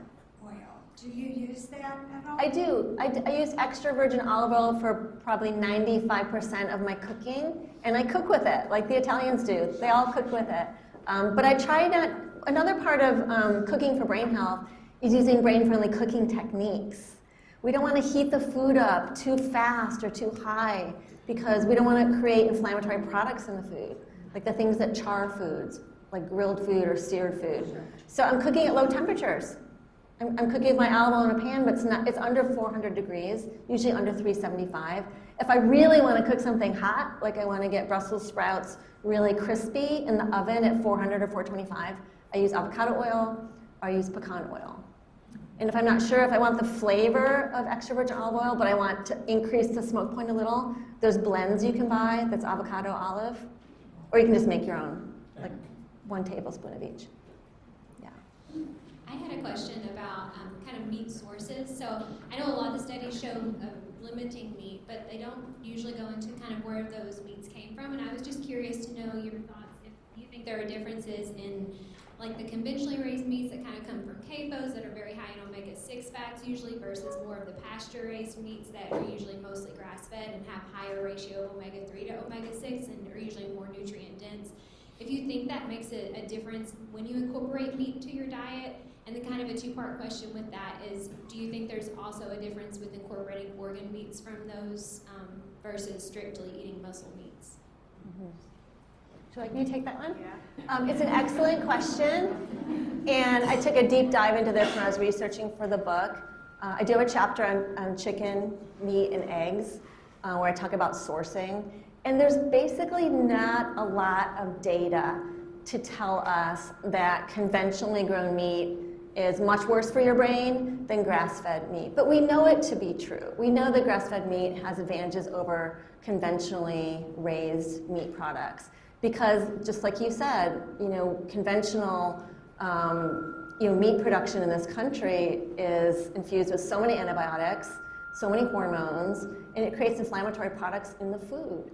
oil? Do you use that at all? I do. I use extra virgin olive oil for probably 95% of my cooking, and I cook with it like the Italians do. They all cook with it. But I try not. Another part of cooking for brain health is using brain-friendly cooking techniques. We don't want to heat the food up too fast or too high because we don't want to create inflammatory products in the food, like the things that char foods. like grilled food or seared food. So I'm cooking at low temperatures. I'm cooking with my olive oil in a pan, but it's under 400 degrees, usually under 375. If I really want to cook something hot, like I want to get Brussels sprouts really crispy in the oven at 400 or 425, I use avocado oil or I use pecan oil. And if I'm not sure if I want the flavor of extra virgin olive oil, but I want to increase the smoke point a little, there's blends you can buy that's avocado olive, or you can just make your own, like 1 tablespoon of each. I had a question about kind of meat sources. So I know a lot of the studies show limiting meat, but they don't usually go into kind of where those meats came from. And I was just curious to know your thoughts if you think there are differences in like the conventionally raised meats that kind of come from CAFOs that are very high in omega-6 fats usually versus more of the pasture-raised meats that are usually mostly grass-fed and have higher ratio of omega-3 to omega-6 and are usually more nutrient-dense. If you think that makes a difference when you incorporate meat into your diet. And then kind of a 2-part question with that is, do you think there's also a difference with incorporating organ meats from those versus strictly eating muscle meats? Would you take that one? Yeah. It's an excellent question. And I took a deep dive into this when I was researching for the book. I do have a chapter on chicken, meat, and eggs where I talk about sourcing. And there's basically not a lot of data to tell us that conventionally grown meat is much worse for your brain than grass-fed meat. But we know it to be true. We know that grass-fed meat has advantages over conventionally raised meat products because, just like you said, conventional meat production in this country is infused with so many antibiotics, so many hormones, and it creates inflammatory products in the food.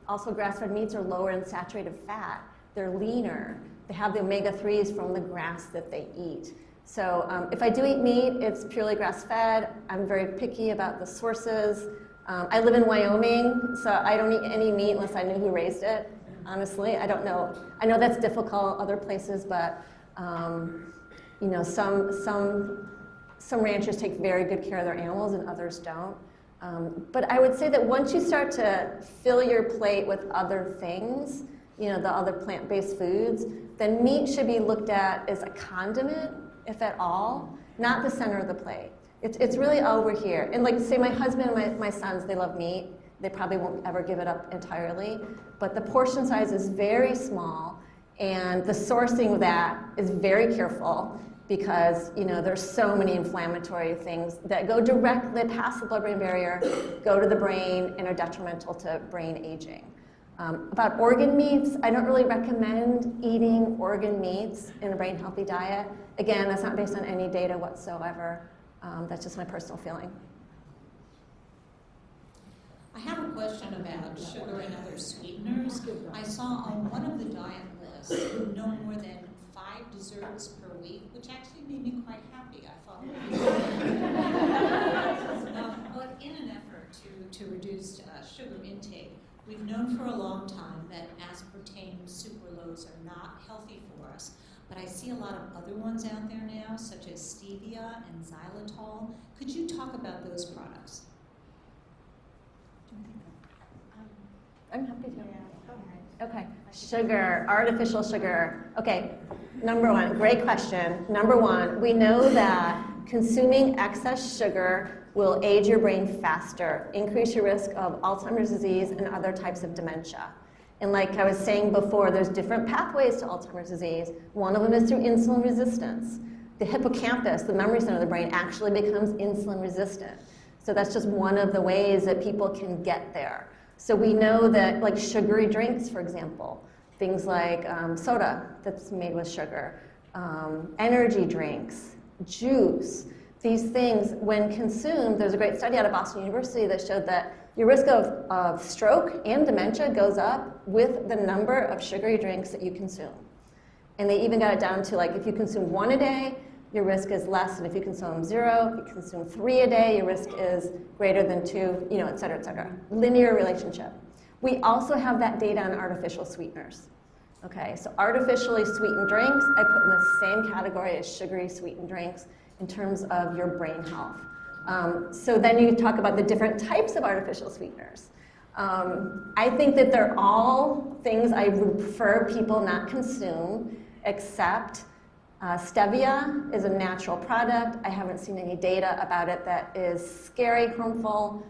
Also, grass-fed meats are lower in saturated fat. They're leaner. They have the omega-3s from the grass that they eat. So if I do eat meat, it's purely grass-fed. I'm very picky about the sources. I live in Wyoming, so I don't eat any meat unless I knew who raised it, honestly. I don't know. I know that's difficult other places, but some ranchers take very good care of their animals and others don't. But I would say that once you start to fill your plate with other things, the other plant-based foods, then meat should be looked at as a condiment, if at all, not the center of the plate. It's really over here. And like say my husband and my sons, they love meat. They probably won't ever give it up entirely. But the portion size is very small, and the sourcing of that is very careful because there's so many inflammatory things that go directly past the blood-brain barrier, go to the brain, and are detrimental to brain aging. About organ meats, I don't really recommend eating organ meats in a brain-healthy diet. Again, that's not based on any data whatsoever. That's just my personal feeling. I have a question about sugar and other sweeteners. I saw on one of the diet lists no more than 5 desserts per week, which actually made me quite happy. I thought, but in an effort to reduce sugar intake, we've known for a long time that aspartame sucralose are not healthy for us, but I see a lot of other ones out there now, such as stevia and xylitol. Could you talk about those products? I'm happy to. Okay, sugar, artificial sugar. Okay, number one, great question. Number one, we know that consuming excess sugar will age your brain faster, increase your risk of Alzheimer's disease and other types of dementia. And like I was saying before, there's different pathways to Alzheimer's disease. One of them is through insulin resistance. The hippocampus, the memory center of the brain, actually becomes insulin resistant. So that's just one of the ways that people can get there. So we know that like sugary drinks, for example, things like soda that's made with sugar, energy drinks, juice, these things, when consumed, there's a great study out of Boston University that showed that your risk of stroke and dementia goes up with the number of sugary drinks that you consume. And they even got it down to like if you consume 1 a day, your risk is less than if you consume 0. If you consume 3 a day, your risk is greater than 2, et cetera, et cetera. Linear relationship. We also have that data on artificial sweeteners. Okay, so artificially sweetened drinks, I put in the same category as sugary sweetened drinks in terms of your brain health. So then you talk about the different types of artificial sweeteners. I think that they're all things I would prefer people not consume, except stevia is a natural product. I haven't seen any data about it that is scary, harmful.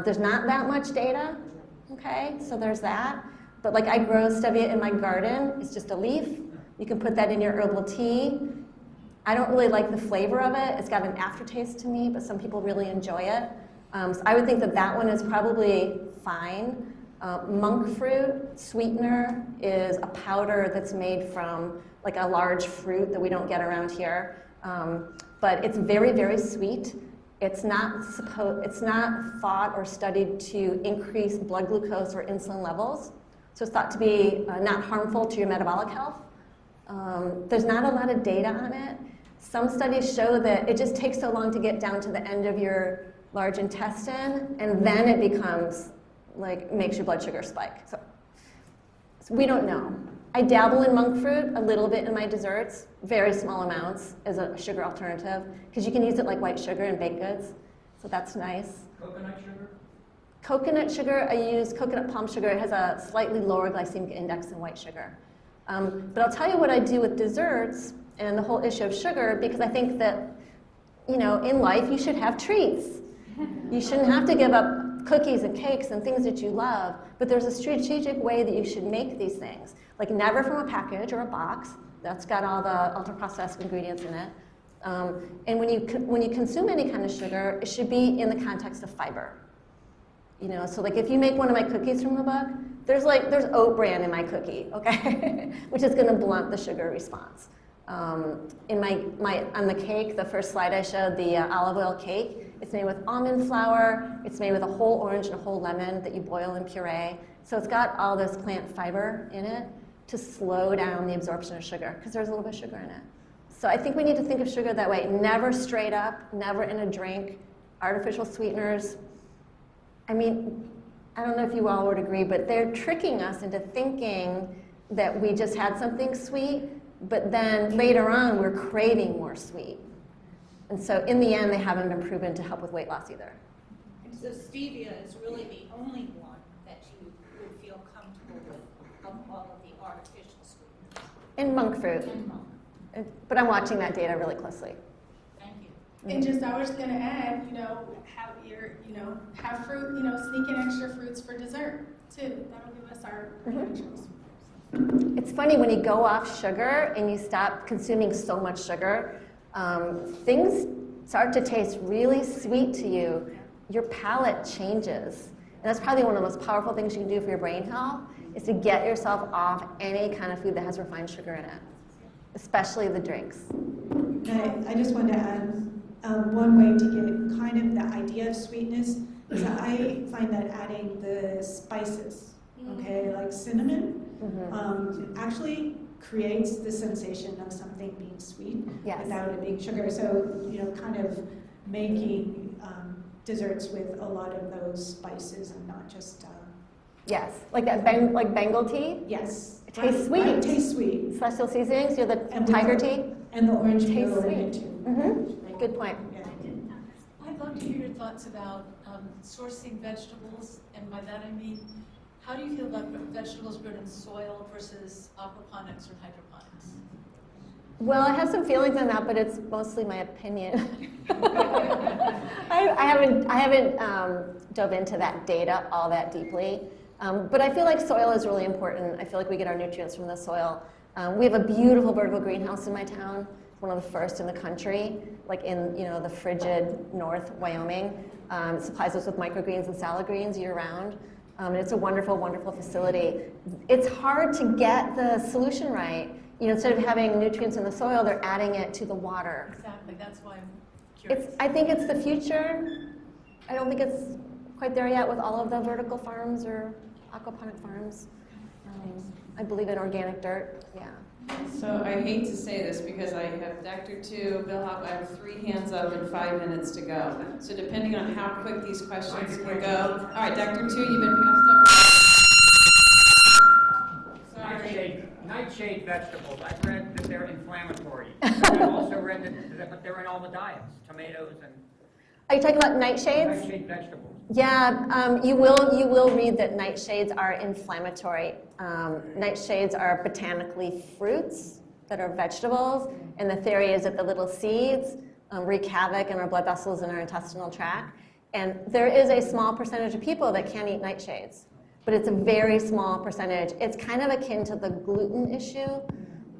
There's not that much data, okay? So there's that. But like I grow stevia in my garden. It's just a leaf. You can put that in your herbal tea. I don't really like the flavor of it. It's got an aftertaste to me, but some people really enjoy it. So I would think that that one is probably fine. Monk fruit sweetener is a powder that's made from like a large fruit that we don't get around here. But it's very, very sweet. It's not thought or studied to increase blood glucose or insulin levels. So it's thought to be not harmful to your metabolic health. There's not a lot of data on it. Some studies show that it just takes so long to get down to the end of your large intestine, and then it becomes like makes your blood sugar spike. So we don't know. I dabble in monk fruit a little bit in my desserts, very small amounts as a sugar alternative, because you can use it like white sugar in baked goods. So that's nice. Coconut sugar? Coconut sugar, I use coconut palm sugar. It has a slightly lower glycemic index than white sugar. But I'll tell you what I do with desserts and the whole issue of sugar, because I think that, you know, in life you should have treats. You shouldn't have to give up cookies and cakes and things that you love, but there's a strategic way that you should make these things. Like never from a package or a box that's got all the ultra-processed ingredients in it. And when you consume any kind of sugar, it should be in the context of fiber. You know, so like if you make one of my cookies from the book, there's oat bran in my cookie, okay, which is going to blunt the sugar response. On the cake, the first slide I showed, the olive oil cake, it's made with almond flour. It's made with a whole orange and a whole lemon that you boil in puree. So it's got all this plant fiber in it to slow down the absorption of sugar, because there's a little bit of sugar in it. So I think we need to think of sugar that way. Never straight up, never in a drink, artificial sweeteners. I mean, I don't know if you all would agree, but they're tricking us into thinking that we just had something sweet, but then later on we're craving more sweet. And so in the end, they haven't been proven to help with weight loss either. And so stevia is really the only one that you would feel comfortable with of all of the artificial sweeteners. And monk fruit. And monk. But I'm watching that data really closely. Thank you. And just, I was gonna add, have fruit, sneak in extra fruits for dessert too. That'll give us our naturals. It's funny when you go off sugar and you stop consuming so much sugar, things start to taste really sweet to you. Your palate changes. And that's probably one of the most powerful things you can do for your brain health, is to get yourself off any kind of food that has refined sugar in it, especially the drinks. I just wanted to add one way to get kind of the idea of sweetness is that I find that adding the spices, okay, like cinnamon, actually creates the sensation of something being sweet without it being sugar. So, kind of making desserts with a lot of those spices and not just... Yes, like that like Bengal tea? Yes. It tastes sweet. It tastes sweet. Celestial seasonings, you have the tiger tea? And the orange tastes peel sweet. in it too. Good point. Yeah. I'd love to hear your thoughts about sourcing vegetables, and by that I mean, how do you feel about vegetables grown in soil versus aquaponics or hydroponics? Well, I have some feelings on that, but it's mostly my opinion. I haven't dove into that data all that deeply, but I feel like soil is really important. I feel like we get our nutrients from the soil. We have a beautiful vertical greenhouse in my town, one of the first in the country, like in the frigid North Wyoming. It supplies us with microgreens and salad greens year round. And it's a wonderful, wonderful facility. It's hard to get the solution right. Instead of having nutrients in the soil, they're adding it to the water. Exactly, that's why I'm curious. I think it's the future. I don't think it's quite there yet with all of the vertical farms or aquaponic farms. I believe in organic dirt, yeah. So I hate to say this because I have Dr. Tu, Bill Hop, I have 3 hands up and 5 minutes to go. So depending on how quick these questions can go. All right, Dr. Tu, you've been passed up. Nightshade vegetables. I've read that they're inflammatory. I've also read that they're in all the diets, tomatoes and... Are you talking about nightshades? Nightshade vegetables. Yeah, you will read that nightshades are inflammatory. Nightshades are botanically fruits that are vegetables, and the theory is that the little seeds wreak havoc in our blood vessels and our intestinal tract. And there is a small percentage of people that can eat nightshades, but it's a very small percentage. It's kind of akin to the gluten issue.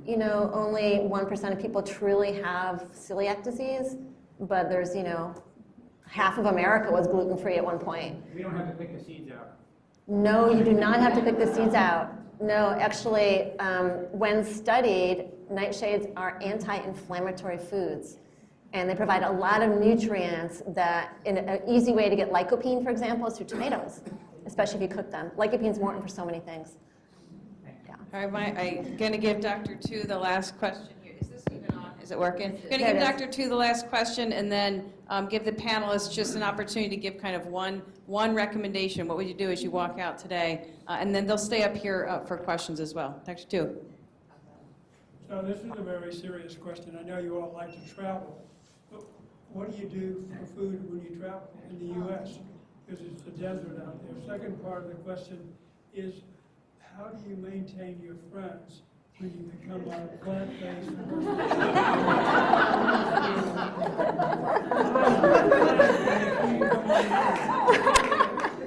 You know, only 1% of people truly have celiac disease, but there's, you know, half of America was gluten-free at one point. We don't have to pick the seeds out. No, you do not have to pick the seeds out. No, actually, when studied, nightshades are anti-inflammatory foods. And they provide a lot of nutrients that, in an easy way to get lycopene, for example, is through tomatoes, especially if you cook them. Lycopene's important for so many things. Yeah. All right, I'm going to give Dr. Tu the last question here. Is this even on? Is it working? I'm going to There give it is. Dr. Tu the last question and then give the panelists just an opportunity to give kind of one recommendation. What would you do as you walk out today? And then they'll stay up here for questions as well. Dr. Tu. So this is a very serious question. I know you all like to travel. But what do you do for food when you travel in the U.S.? Because it's a desert out there. Second part of the question is, how do you maintain your friends when you become a plant-based person?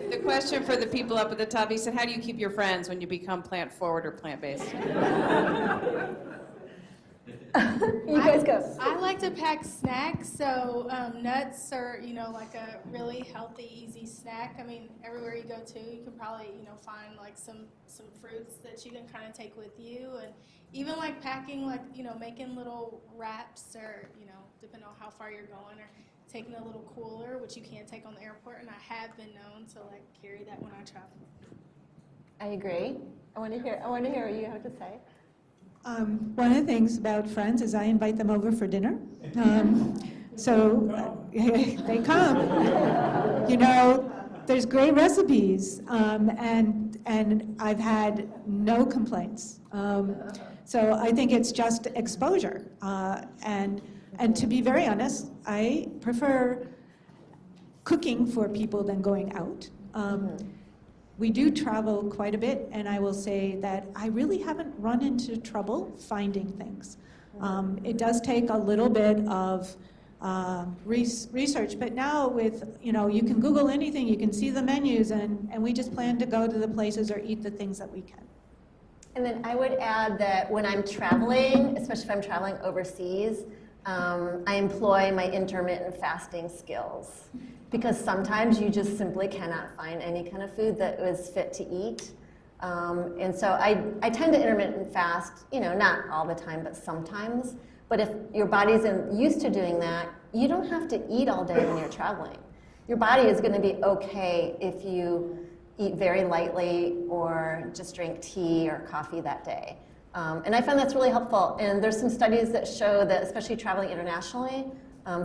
The question for the people up at the top, he said, how do you keep your friends when you become plant-forward or plant-based? You guys go. I like to pack snacks, so nuts are, you know, like a really healthy, easy snack. I mean, everywhere you go to, you can probably, you know, find like some fruits that you can kind of take with you, and even like packing, like, you know, making little wraps, or, you know, depending on how far you're going, or taking a little cooler, which you can't take on the airport, and I have been known to like carry that when I travel. I agree. I want to hear what you have to say. One of the things about friends is I invite them over for dinner. They come. You know, there's great recipes, and I've had no complaints. So I think it's just exposure. And to be very honest, I prefer cooking for people than going out. We do travel quite a bit, and I will say that I really haven't run into trouble finding things. It does take a little bit of research, but now with, you know, you can Google anything, you can see the menus, and we just plan to go to the places or eat the things that we can. And then I would add that when I'm traveling, especially if I'm traveling overseas, I employ my intermittent fasting skills. Because sometimes you just simply cannot find any kind of food that is fit to eat. And so I tend to intermittent fast, you know, not all the time, but sometimes. But if your body's used to doing that, you don't have to eat all day when you're traveling. Your body is going to be okay if you eat very lightly or just drink tea or coffee that day. And I find that's really helpful. And there's some studies that show that, especially traveling internationally,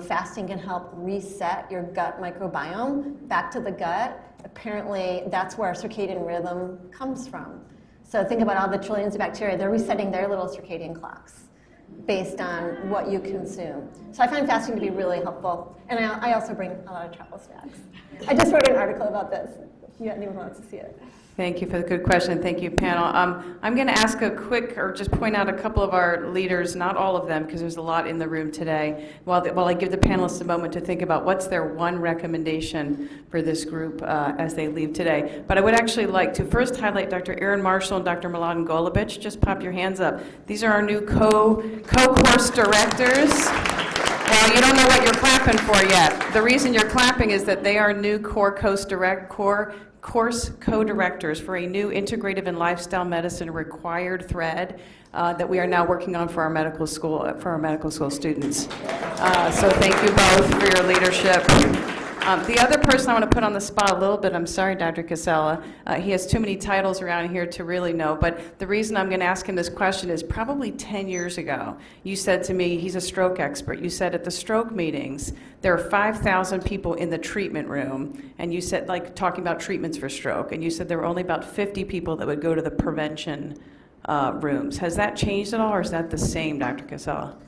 fasting can help reset your gut microbiome back to the gut. Apparently, that's where our circadian rhythm comes from. So think about all the trillions of bacteria. They're resetting their little circadian clocks based on what you consume. So I find fasting to be really helpful. And I also bring a lot of travel snacks. I just wrote an article about this, if anyone wants to see it. Thank you for the good question. Thank you, panel. I'm going to ask a quick, or just point out a couple of our leaders, not all of them, because there's a lot in the room today, while I give the panelists a moment to think about what's their one recommendation for this group as they leave today. But I would actually like to first highlight Dr. Aaron Marshall and Dr. Milan Golovich. Just pop your hands up. These are our new co-course directors. Well, you don't know what you're clapping for yet. The reason you're clapping is that they are new course co-directors for a new integrative and lifestyle medicine required thread that we are now working on for our medical school students. So thank you both for your leadership. The other person I want to put on the spot a little bit, I'm sorry, Dr. Casella, he has too many titles around here to really know, but the reason I'm going to ask him this question is probably 10 years ago, you said to me, he's a stroke expert, you said at the stroke meetings, there are 5,000 people in the treatment room, and you said, like, talking about treatments for stroke, and you said there were only about 50 people that would go to the prevention rooms. Has that changed at all, or is that the same, Dr. Casella?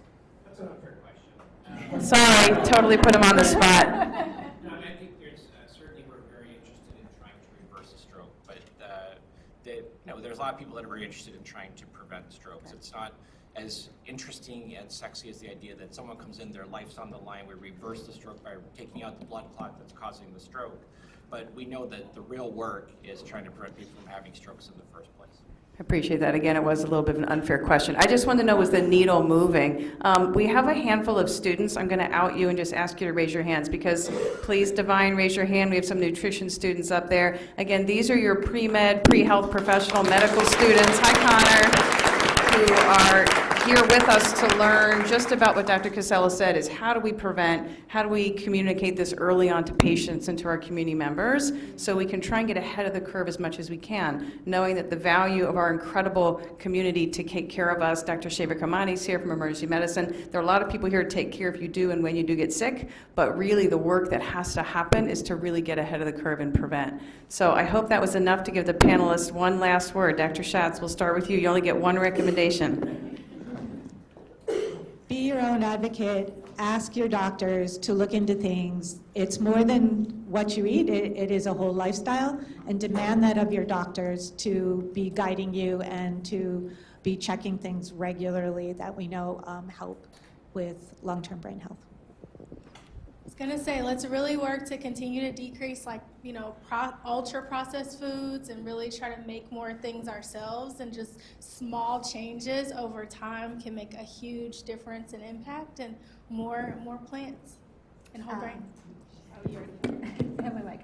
That's an unfair question. Sorry, totally put him on the spot. No, I think there's certainly we're very there's a lot of people that are very interested in trying to prevent strokes. It's not as interesting and sexy as the idea that someone comes in, their life's on the line, we reverse the stroke by taking out the blood clot that's causing the stroke. But we know that the real work is trying to prevent people from having strokes in the first place. I appreciate that. Again, it was a little bit of an unfair question. I just wanted to know, was the needle moving? We have a handful of students. I'm going to out you and just ask you to raise your hands because please, Divine, raise your hand. We have some nutrition students up there. Again, these are your pre-med, pre-health professional medical students. Hi, Connor, who are here with us to learn just about what Dr. Casella said is how do we prevent, how do we communicate this early on to patients and to our community members so we can try and get ahead of the curve as much as we can, knowing that the value of our incredible community to take care of us. Dr. Shaver Kamani is here from emergency medicine. There are a lot of people here to take care if you do and when you do get sick, but really the work that has to happen is to really get ahead of the curve and prevent. So I hope that was enough to give the panelists one last word. Dr. Shatz, we'll start with you. You only get one recommendation. Be your own advocate. Ask your doctors to look into things. It's more than what you eat. It is a whole lifestyle, and demand that of your doctors to be guiding you and to be checking things regularly that we know help with long-term brain health. I was gonna say, let's really work to continue to decrease ultra processed foods and really try to make more things ourselves, and just small changes over time can make a huge difference and impact, and more plants and whole grain. Have my mic.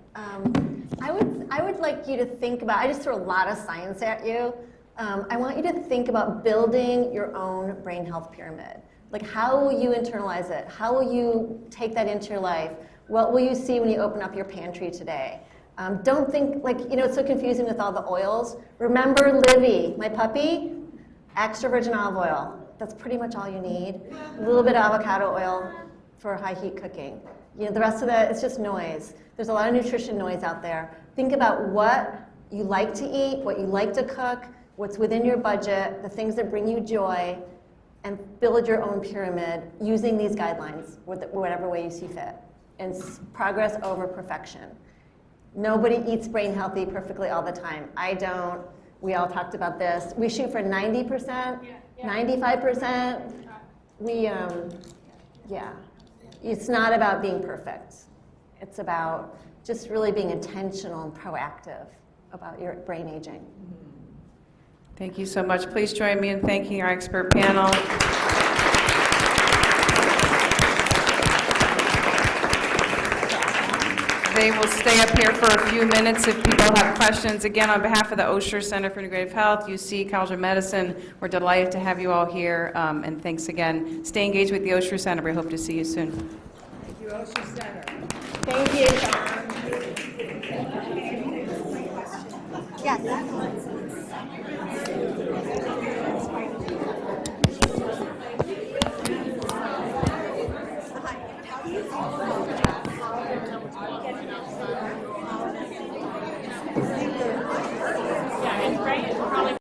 I would like you to think about, I just threw a lot of science at you. I want you to think about building your own brain health pyramid. Like, how will you internalize it? How will you take that into your life? What will you see when you open up your pantry today? Don't think, it's so confusing with all the oils. Remember Livy, my puppy? Extra virgin olive oil. That's pretty much all you need. A little bit of avocado oil for high heat cooking. The rest of that, it's just noise. There's a lot of nutrition noise out there. Think about what you like to eat, what you like to cook, what's within your budget, the things that bring you joy, and build your own pyramid using these guidelines, whatever way you see fit. And progress over perfection. Nobody eats brain healthy perfectly all the time. I don't. We all talked about this. We shoot for 90%, 95%. It's not about being perfect. It's about just really being intentional and proactive about your brain aging. Thank you so much. Please join me in thanking our expert panel. They will stay up here for a few minutes if people have questions. Again, on behalf of the Osher Center for Integrative Health, UC College of Medicine, we're delighted to have you all here. And thanks again. Stay engaged with the Osher Center. We hope to see you soon. Thank you, Osher Center. Thank you, Sean. Yes.